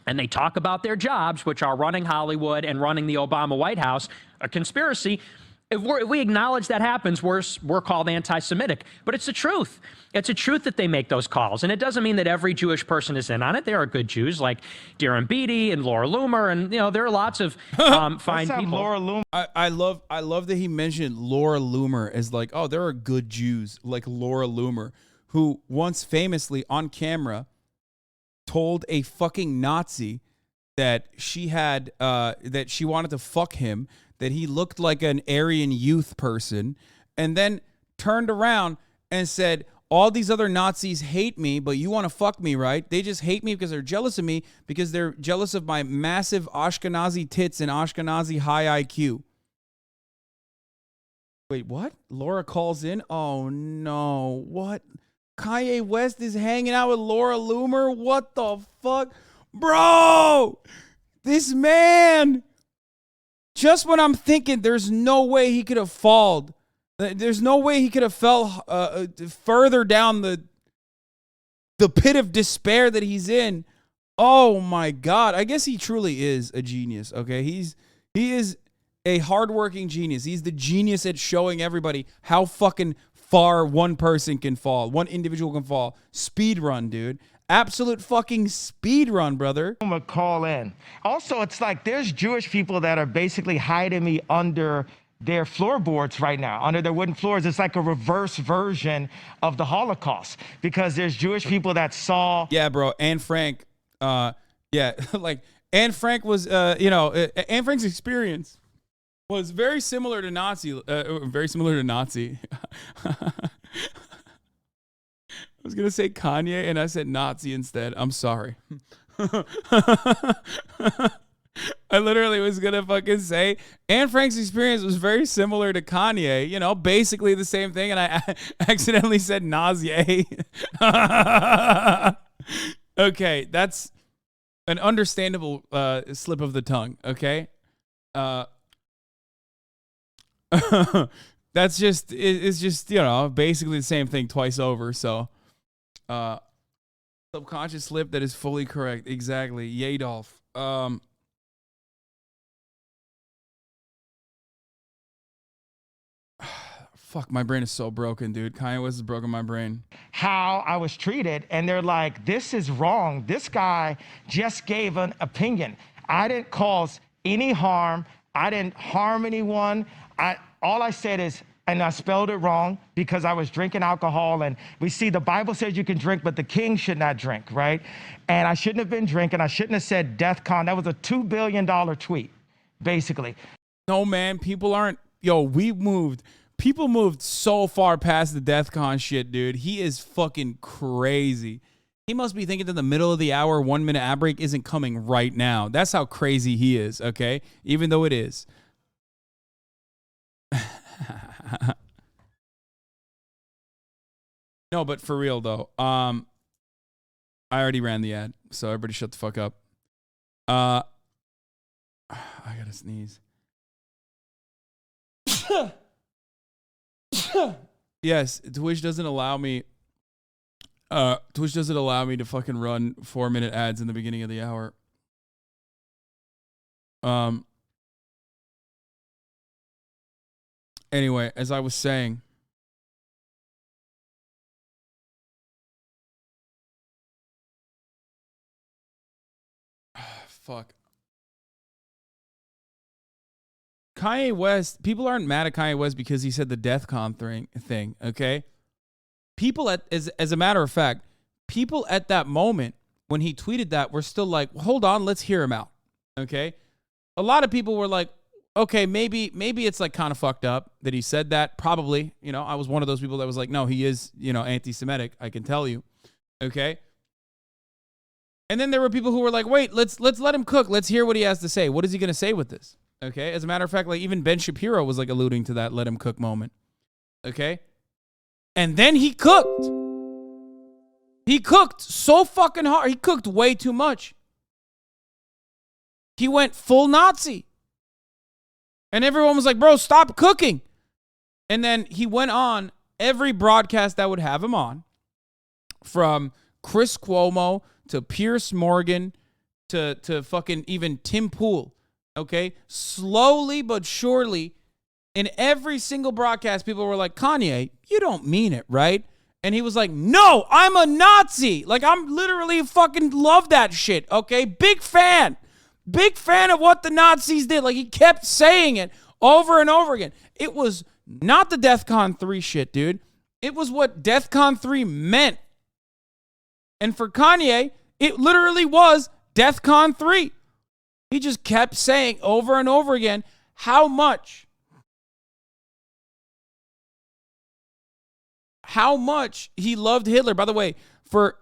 and they talk about their jobs, which are running Hollywood and running the Obama White House, a conspiracy. If we acknowledge that happens, we're called anti-Semitic. But it's the truth. It's a truth that they make those calls. And it doesn't mean that every Jewish person is in on it. There are good Jews like Darren Beatty and Laura Loomer. And, you know, there are lots of fine people. Laura Loomer. I love that he mentioned Laura Loomer as like, oh, there are good Jews like Laura Loomer, who once famously on camera told a fucking Nazi that she had that she wanted to fuck him, that he looked like an Aryan youth person, and then turned around and said, all these other Nazis hate me, but you want to fuck me, right? They just hate me because they're jealous of me, because they're jealous of my massive Ashkenazi tits and Ashkenazi high IQ. Wait, what? Laura calls in? Oh, no. What? Kanye West is hanging out with Laura Loomer? What the fuck? Bro! This man! Just when I'm thinking there's no way he could have fallen, there's no way he could have fell further down the pit of despair that he's in. Oh my God. I guess he truly is a genius, okay? He is a hardworking genius. He's the genius at showing everybody how fucking far one person can fall. One individual can fall. Speed run, dude. Absolute fucking speed run, brother. I'm gonna call in. Also, it's like there's Jewish people that are basically hiding me under their floorboards right now, under their wooden floors. It's like a reverse version of the Holocaust, because there's Jewish people that saw. Yeah, bro. Anne Frank, yeah, like Anne Frank was, Anne Frank's experience was very similar to Nazi. I was gonna say Kanye, and I said Nazi instead. I'm sorry. I literally was gonna fucking say Anne Frank's experience was very similar to Kanye, you know, basically the same thing, and I accidentally said Nazi. Okay, that's an understandable slip of the tongue, okay? That's just, it's just, you know, basically the same thing twice over, so subconscious slip that is fully correct. Exactly. Yay, Dolph. Fuck, my brain is so broken, dude. Kanye West has broken my brain. How I was treated, and they're like, this is wrong. This guy just gave an opinion. I didn't cause any harm. I didn't harm anyone. All I said is, and I spelled it wrong because I was drinking alcohol, and we see the Bible says you can drink, but the king should not drink, right? And I shouldn't have been drinking. I shouldn't have said death con. That was a $2 billion tweet, basically. No, man, people aren't, people moved so far past the death con shit, dude. He is fucking crazy. He must be thinking that the middle of the hour, 1 minute ad break isn't coming right now. That's how crazy he is, okay? Even though it is. No, but for real though, I already ran the ad, so everybody shut the fuck up. I gotta sneeze. Yes, Twitch doesn't allow me to fucking run 4 minute ads in the beginning of the hour. Anyway, as I was saying, fuck. Kanye West, people aren't mad at Kanye West because he said the DEFCON thing, okay? People as a matter of fact, people at that moment when he tweeted that were still like, hold on, let's hear him out, okay? A lot of people were like, okay, maybe it's like kind of fucked up that he said that. Probably, you know, I was one of those people that was like, no, he is, you know, anti-Semitic. I can tell you, okay. And then there were people who were like, wait, let's let him cook. Let's hear what he has to say. What is he going to say with this? Okay. As a matter of fact, like even Ben Shapiro was like alluding to that let him cook moment. Okay. And then he cooked. He cooked so fucking hard. He cooked way too much. He went full Nazi. And everyone was like, bro, stop cooking. And then he went on every broadcast that would have him on, from Chris Cuomo to Piers Morgan to fucking even Tim Pool. Okay? Slowly but surely, in every single broadcast, people were like, Kanye, you don't mean it, right? And he was like, no, I'm a Nazi. Like, I'm literally fucking love that shit. Okay? Big fan. Big fan of what the Nazis did. Like, he kept saying it over and over again. It was not the DEFCON 3 shit, dude. It was what DEFCON 3 meant. And for Kanye, it literally was DEFCON 3. He just kept saying over and over again how much how much he loved Hitler. By the way, for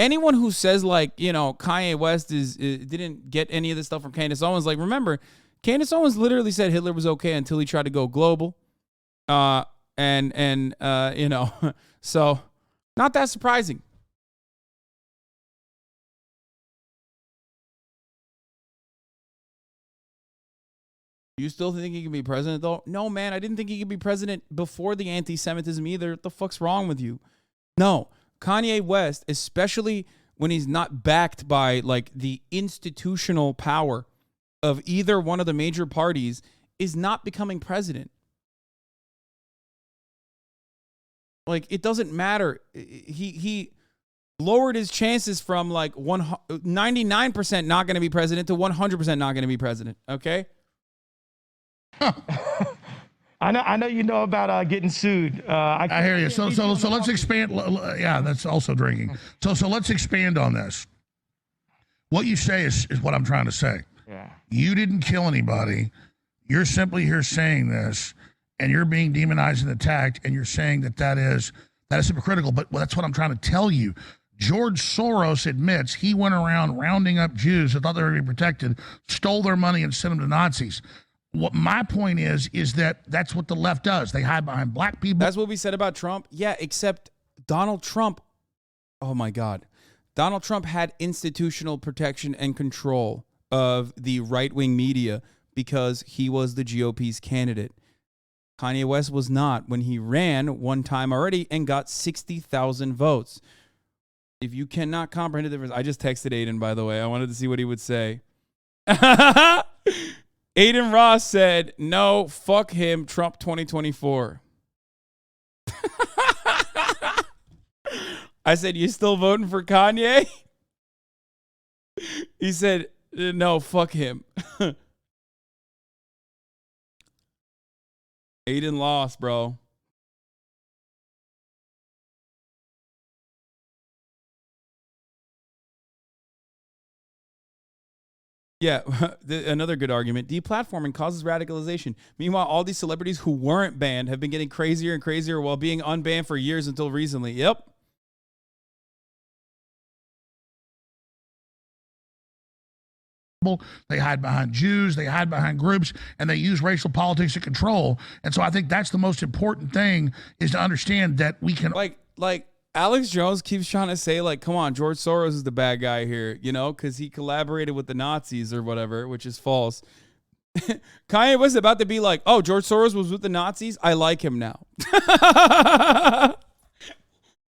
anyone who says like, Kanye West didn't get any of this stuff from Candace Owens, like, remember, Candace Owens literally said Hitler was okay until he tried to go global. So not that surprising. You still think he can be president, though? No, man, I didn't think he could be president before the anti-Semitism either. What the fuck's wrong with you? No, Kanye West, especially when he's not backed by, like, the institutional power of either one of the major parties, is not becoming president. Like, it doesn't matter. He lowered his chances from, like, 99% not going to be president to 100% not going to be president, okay? I know you know about getting sued. I hear you. So let's expand. Yeah, that's also drinking. So let's expand on this. What you say is what I'm trying to say. Yeah. You didn't kill anybody. You're simply here saying this, and you're being demonized and attacked, and you're saying that is hypocritical. But that's what I'm trying to tell you. George Soros admits he went around rounding up Jews that thought they were being protected, stole their money, and sent them to Nazis. What my point is that's what the left does. They hide behind black people. That's what we said about Trump. Yeah, except Donald Trump. Oh, my God. Donald Trump had institutional protection and control of the right-wing media because he was the GOP's candidate. Kanye West was not when he ran one time already and got 60,000 votes. If you cannot comprehend the difference, I just texted Aiden, by the way. I wanted to see what he would say. Aiden Ross said, no, fuck him, Trump 2024. I said, you still voting for Kanye? He said, no, fuck him. Aiden lost, bro. Yeah, another good argument. Deplatforming causes radicalization. Meanwhile, all these celebrities who weren't banned have been getting crazier and crazier while being unbanned for years until recently. Yep. They hide behind Jews, they hide behind groups, and they use racial politics to control. And so I think that's the most important thing, is to understand that we can... Like Alex Jones keeps trying to say, like, come on, George Soros is the bad guy here, because he collaborated with the Nazis or whatever, which is false. Kanye was about to be like, oh, George Soros was with the Nazis? I like him now.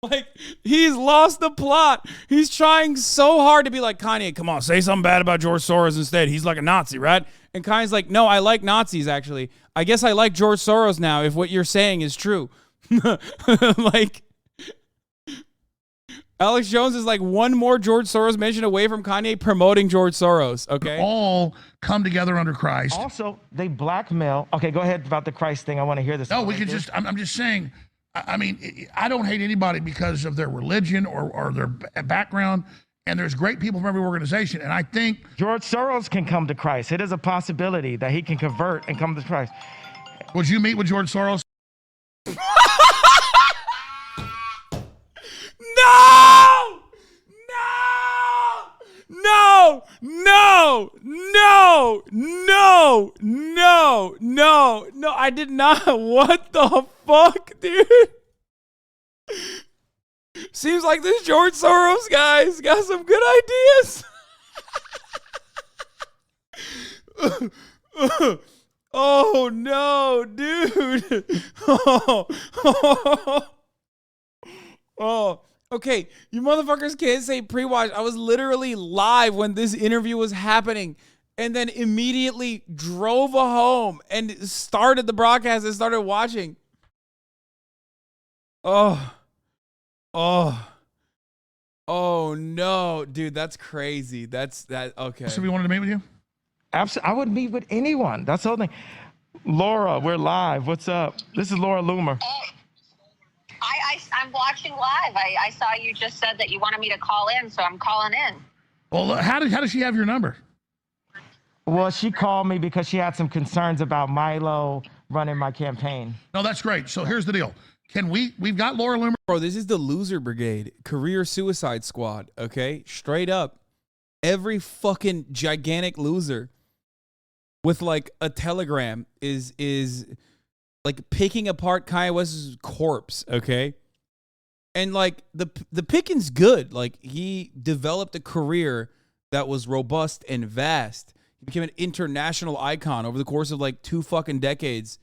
Like, he's lost the plot. He's trying so hard to be like, Kanye, come on, say something bad about George Soros instead. He's like a Nazi, right? And Kanye's like, no, I like Nazis, actually. I guess I like George Soros now, if what you're saying is true. Like... Alex Jones is like one more George Soros mention away from Kanye promoting George Soros, okay? All come together under Christ. Also, they blackmail. Okay, go ahead about the Christ thing. I want to hear this. No, we could just, I'm just saying, I mean, I don't hate anybody because of their religion or their background, and there's great people from every organization, and I think... George Soros can come to Christ. It is a possibility that he can convert and come to Christ. Would you meet with George Soros? No! No! No! No! No! No! No! No! I did not. What the fuck, dude? Seems like this George Soros guy's got some good ideas. Oh no, dude. Oh, okay. You motherfuckers can't say pre-watch. I was literally live when this interview was happening and then immediately drove home and started the broadcast and started watching. Oh no, dude, that's crazy. Okay. Somebody wanted to meet with you? Absolutely. I wouldn't meet with anyone. That's the whole thing. Laura, we're live. What's up? This is Laura Loomer. I'm watching live. I saw you just said that you wanted me to call in, so I'm calling in. Well, how does she have your number? Well, she called me because she had some concerns about Milo running my campaign. No, that's great. So here's the deal. We've got Laura Loomer. Bro, this is the loser brigade, career suicide squad, okay? Straight up. Every fucking gigantic loser with like a telegram is like picking apart Kanye West's corpse, okay? And like the picking's good. Like he developed a career that was robust and vast. He became an international icon over the course of like 2 fucking decades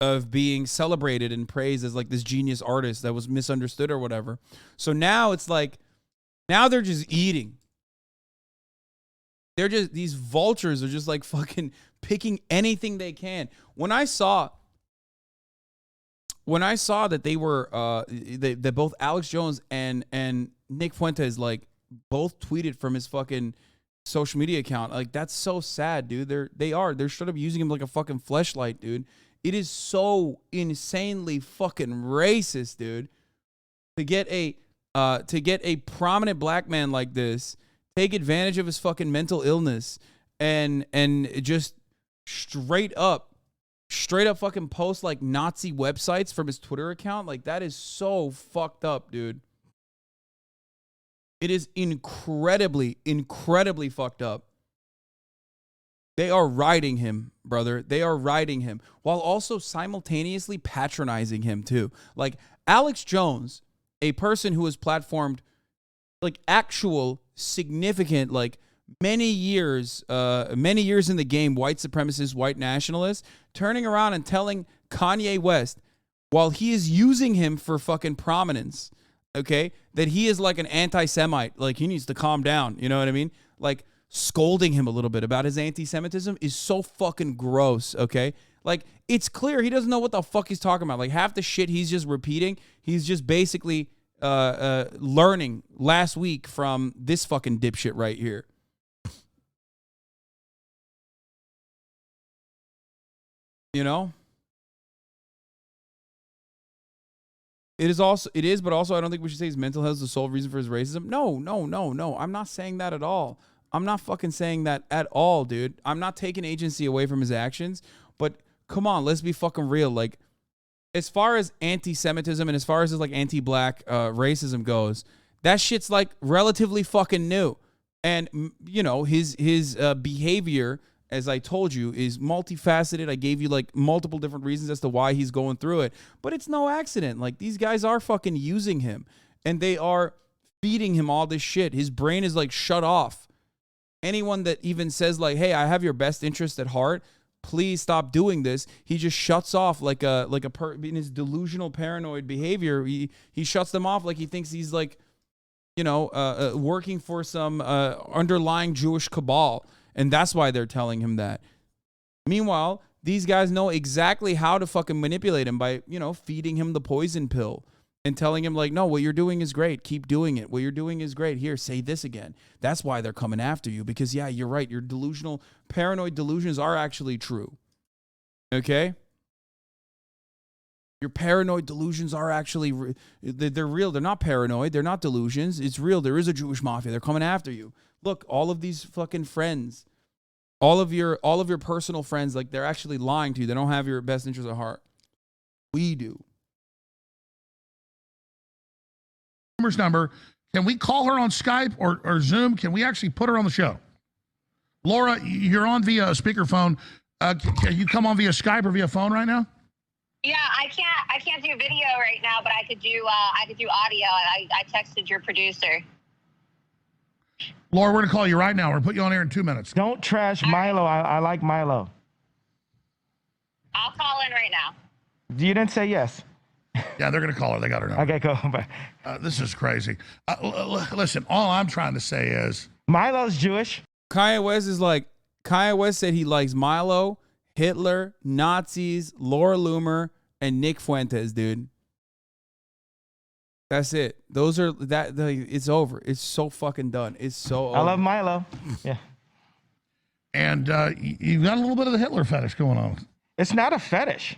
of being celebrated and praised as like this genius artist that was misunderstood or whatever. So now it's like, now they're just eating. They're just, these vultures are just like fucking picking anything they can. When I saw that they were, that both Alex Jones and Nick Fuentes like both tweeted from his fucking social media account, like that's so sad, dude. They're straight up using him like a fucking fleshlight, dude. It is so insanely fucking racist, dude. To get a prominent black man like this, take advantage of his fucking mental illness and just straight up fucking post like Nazi websites from his Twitter account, like that is so fucked up, dude. It is incredibly fucked up. They are riding him, brother. They are riding him while also simultaneously patronizing him too. Like Alex Jones, a person who has platformed like actual significant, like many years in the game, white supremacists, white nationalists, turning around and telling Kanye West, while he is using him for fucking prominence, okay, that he is like an anti-Semite, like he needs to calm down, you know what I mean? Like scolding him a little bit about his anti-Semitism is so fucking gross, okay? Like it's clear he doesn't know what the fuck he's talking about. Like half the shit he's just repeating, he's just basically learning last week from this fucking dipshit right here. You know? It is, but also I don't think we should say his mental health is the sole reason for his racism. No. I'm not saying that at all. I'm not fucking saying that at all, dude. I'm not taking agency away from his actions, but come on, let's be fucking real. Like, as far as anti-Semitism and as far as like anti-black racism goes, that shit's like relatively fucking new. And, you know, his behavior, as I told you, is multifaceted. I gave you like multiple different reasons as to why he's going through it. But it's no accident. Like these guys are fucking using him and they are feeding him all this shit. His brain is like shut off. Anyone that even says like, hey, I have your best interest at heart, please stop doing this. He just shuts off like in his delusional paranoid behavior. He shuts them off like he thinks he's like, you know, working for some underlying Jewish cabal. And that's why they're telling him that. Meanwhile, these guys know exactly how to fucking manipulate him by, you know, feeding him the poison pill and telling him like, no, what you're doing is great. Keep doing it. What you're doing is great. Here, say this again. That's why they're coming after you because, yeah, you're right. Your delusional, paranoid delusions are actually true. Okay? Your paranoid delusions are actually, they're real. They're not paranoid. They're not delusions. It's real. There is a Jewish mafia. They're coming after you. Look, all of these fucking friends, all of your personal friends, like they're actually lying to you. They don't have your best interest at heart. We do. Number. Can we call her on Skype or Zoom? Can we actually put her on the show? Laura, you're on via speakerphone. Can you come on via Skype or via phone right now? Yeah, I can't do video right now, but I could do audio. I texted your producer. Laura, we're gonna call you right now. We're gonna put you on air in 2 minutes. Don't trash Milo. I like Milo. I'll call in right now. You didn't say yes. Yeah, they're gonna call her. They got her number. Okay, cool. Bye. This is crazy. Listen, all I'm trying to say is Milo's Jewish. Kanye West said he likes Milo, Hitler, Nazis, Laura Loomer, and Nick Fuentes, dude. That's it. Those are that. It's over. It's so fucking done. It's so over. I love Milo. Yeah. And you've got a little bit of the Hitler fetish going on. It's not a fetish.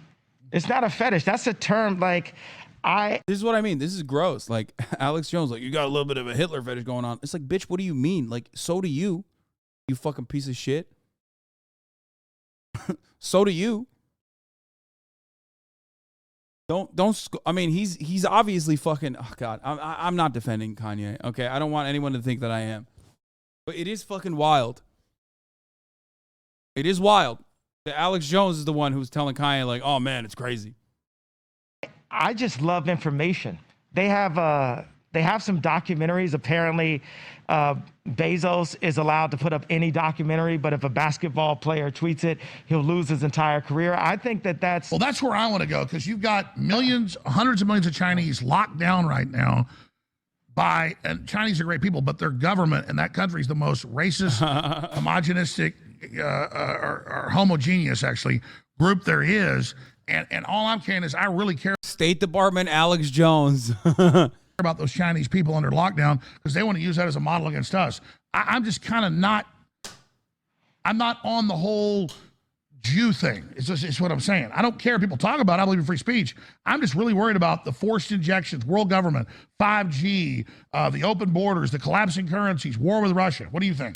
It's not a fetish. That's a term like This is what I mean. This is gross. Like Alex Jones, like you got a little bit of a Hitler fetish going on. It's like, bitch, what do you mean? Like, so do you. You fucking piece of shit. So do you. I mean, he's obviously fucking. Oh God, I'm not defending Kanye. Okay, I don't want anyone to think that I am, but it is fucking wild. It is wild that Alex Jones is the one who's telling Kanye like, "Oh man, it's crazy." I just love information. They have some documentaries. Apparently, Bezos is allowed to put up any documentary, but if a basketball player tweets it, he'll lose his entire career. I think that's... Well, that's where I want to go, because you've got millions, hundreds of millions of Chinese locked down right now by, and Chinese are great people, but their government in that country is the most racist, homogenistic, or homogeneous, actually, group there is. And all I'm saying is I really care State Department Alex Jones about those Chinese people under lockdown, because they want to use that as a model against us. I'm just kind of not, I'm not on the whole Jew thing. It's what I'm saying. I don't care if people talk about it. I believe in free speech. I'm just really worried about the forced injections, world government, 5G, the open borders, the collapsing currencies, war with Russia. What do you think?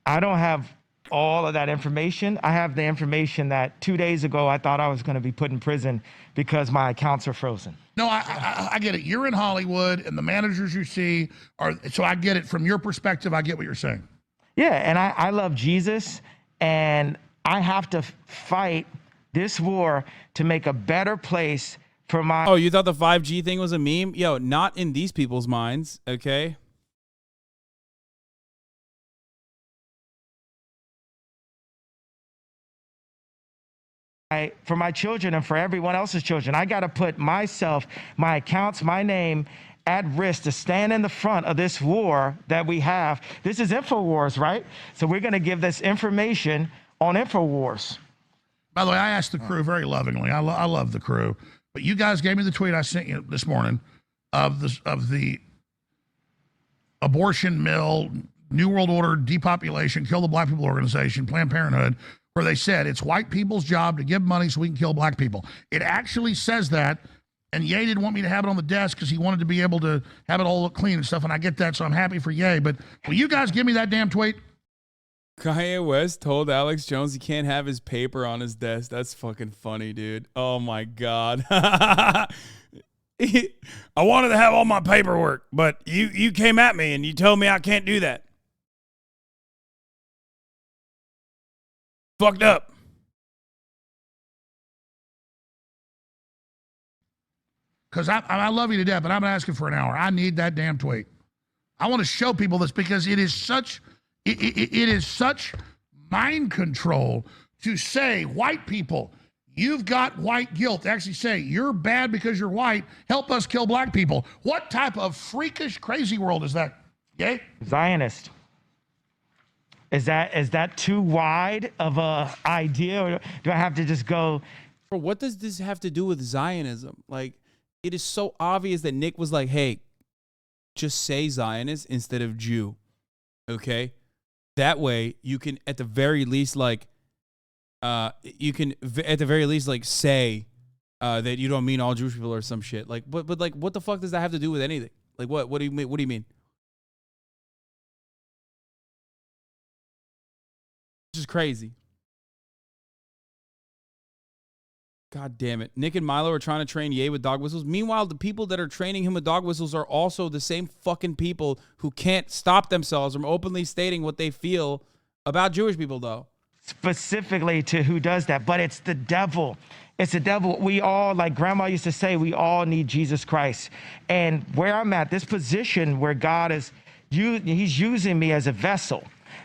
I don't have all of that information. I have the information that 2 days ago I thought I was going to be put in prison because my accounts are frozen. No, I get it. You're in Hollywood, and the managers you see are, so I get it. From your perspective, I get what you're saying. Yeah, and I love Jesus, and I have to fight this war to make a better place for my... Oh, you thought the 5G thing was a meme? Yo, not in these people's minds, okay? For my children and for everyone else's children. I got to put myself, my accounts, my name at risk to stand in the front of this war that we have. This is InfoWars, right? So we're going to give this information on InfoWars. By the way, I asked the crew very lovingly. I love the crew. But you guys gave me the tweet I sent you this morning of the abortion mill, New World Order, depopulation, kill the black people organization, Planned Parenthood, where they said it's white people's job to give money so we can kill black people. It actually says that, and Ye didn't want me to have it on the desk because he wanted to be able to have it all look clean and stuff, and I get that, so I'm happy for Ye. But will you guys give me that damn tweet? Kanye West told Alex Jones he can't have his paper on his desk. That's fucking funny, dude. Oh, my God. I wanted to have all my paperwork, but you came at me and you told me I can't do that. Fucked up. Because I love you to death, but I'm asking for an hour. I need that damn tweet. I want to show people this because it is such mind control to say, white people, you've got white guilt. To actually say, you're bad because you're white. Help us kill black people. What type of freakish, crazy world is that? Yay? Zionist. Is that too wide of a idea, or do I have to just go? Bro, what does this have to do with Zionism? Like, it is so obvious that Nick was like, hey, just say Zionist instead of Jew. Okay? That way you can at the very least say that you don't mean all Jewish people or some shit. Like, but like, what the fuck does that have to do with anything? Like, what do you mean? What do you mean? This is crazy. God damn it. Nick and Milo are trying to train Ye with dog whistles. Meanwhile, the people that are training him with dog whistles are also the same fucking people who can't stop themselves from openly stating what they feel about Jewish people, though. Specifically to who does that, but it's the devil. It's the devil. We all, like Grandma used to say, we all need Jesus Christ. And where I'm at, this position where God is, he's using me as a vessel.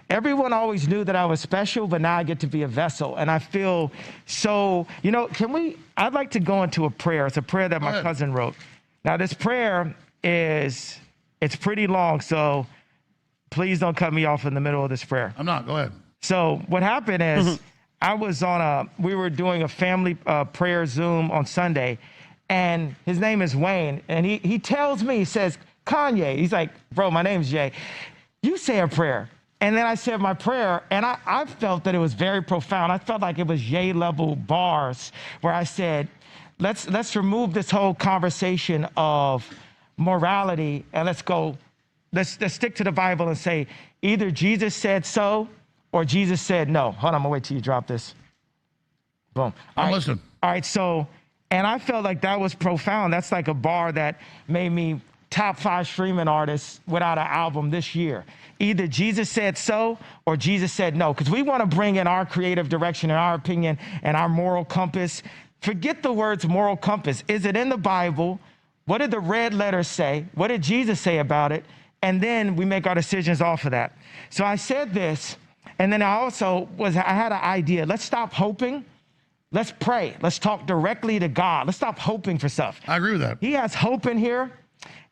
Everyone always knew that I was special, but now I get to be a vessel. And I feel so, I'd like to go into a prayer. It's a prayer that my cousin wrote. Now, this prayer it's pretty long, so please don't cut me off in the middle of this prayer. I'm not, go ahead. So what happened is I was we were doing a family prayer Zoom on Sunday, and his name is Wayne. And he tells me, he says, Kanye, he's like, bro, my name's Jay. You say a prayer. And then I said my prayer, and I felt that it was very profound. I felt like it was Ye-level bars where I said, let's remove this whole conversation of morality, and let's stick to the Bible and say, either Jesus said so or Jesus said no. Hold on, I'm gonna wait till you drop this. Boom. I'm listening. All right, so And I felt like that was profound. That's like a bar that made me top 5 streaming artists without an album this year. Either Jesus said so or Jesus said no, because we want to bring in our creative direction and our opinion and our moral compass. Forget the words moral compass. Is it in the Bible? What did the red letters say? What did Jesus say about it? And then we make our decisions off of that. So I said this, and then I had an idea. Let's stop hoping. Let's pray. Let's talk directly to God. Let's stop hoping for stuff. I agree with that. He has hope in here.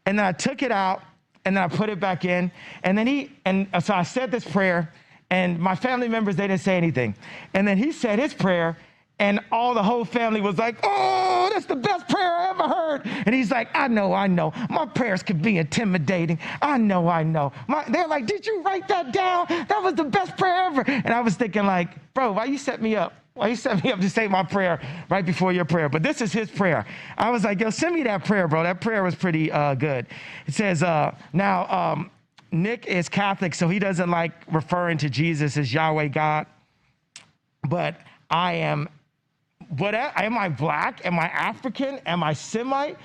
And then I took it out and then I put it back in. And so I said this prayer, and my family members, they didn't say anything. And then he said his prayer, and the whole family was like, oh, that's the best prayer I ever heard. And he's like, I know. My prayers could be intimidating. I know. They're like, did you write that down? That was the best prayer ever. And I was thinking like, bro, why you set me up? Why you set me up to say my prayer right before your prayer? But this is his prayer. I was like, yo, send me that prayer, bro. That prayer was pretty good. It says, Nick is Catholic, so he doesn't like referring to Jesus as Yahweh God. But I am, am I black? Am I African? Am I Semite?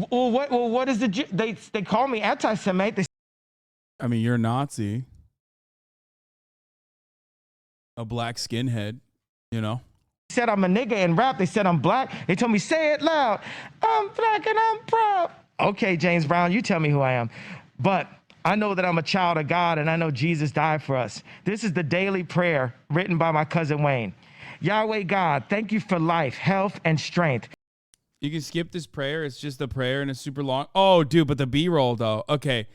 What is they call me anti-Semite. I mean, you're a Nazi. A black skinhead. You know, said I'm a nigga in rap. They said I'm black. They told me, say it loud. I'm black and I'm proud. Okay, James Brown, you tell me who I am. But I know that I'm a child of God, and I know Jesus died for us. This is the daily prayer written by my cousin Wayne. Yahweh God, thank you for life, health, and strength. You can skip this prayer. It's just a prayer and it's super long. Oh, dude, but the B-roll, though. Okay,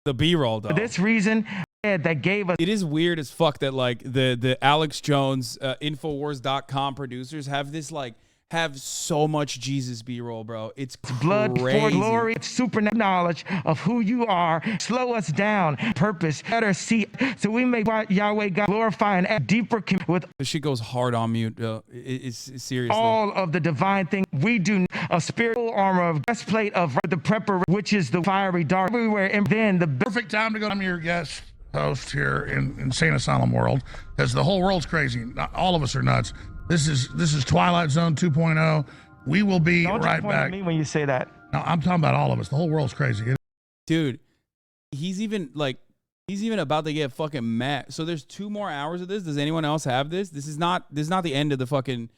the B-roll, though. For this reason, that gave us. It is weird as fuck that like the Alex Jones Infowars.com producers have so much Jesus B-roll, bro. It's blood crazy. For glory, supernatural knowledge of who you are. Slow us down. Purpose. Better see. So we may Yahweh God glorify and deeper with. This shit goes hard on mute. It's seriously. All of the divine thing we do. A spiritual armor of breastplate of the prepper, which is the fiery dart everywhere. And then the perfect time to go. I'm your guest host here in Insane Asylum World, because the whole world's crazy. All of us are nuts. This is Twilight Zone 2.0. We will be right back. At me when you say that. No, I'm talking about all of us. The whole world's crazy. Dude, he's even about to get fucking mad. So there's 2 more hours of this. Does anyone else have this? This is not the end of the fucking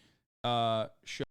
show.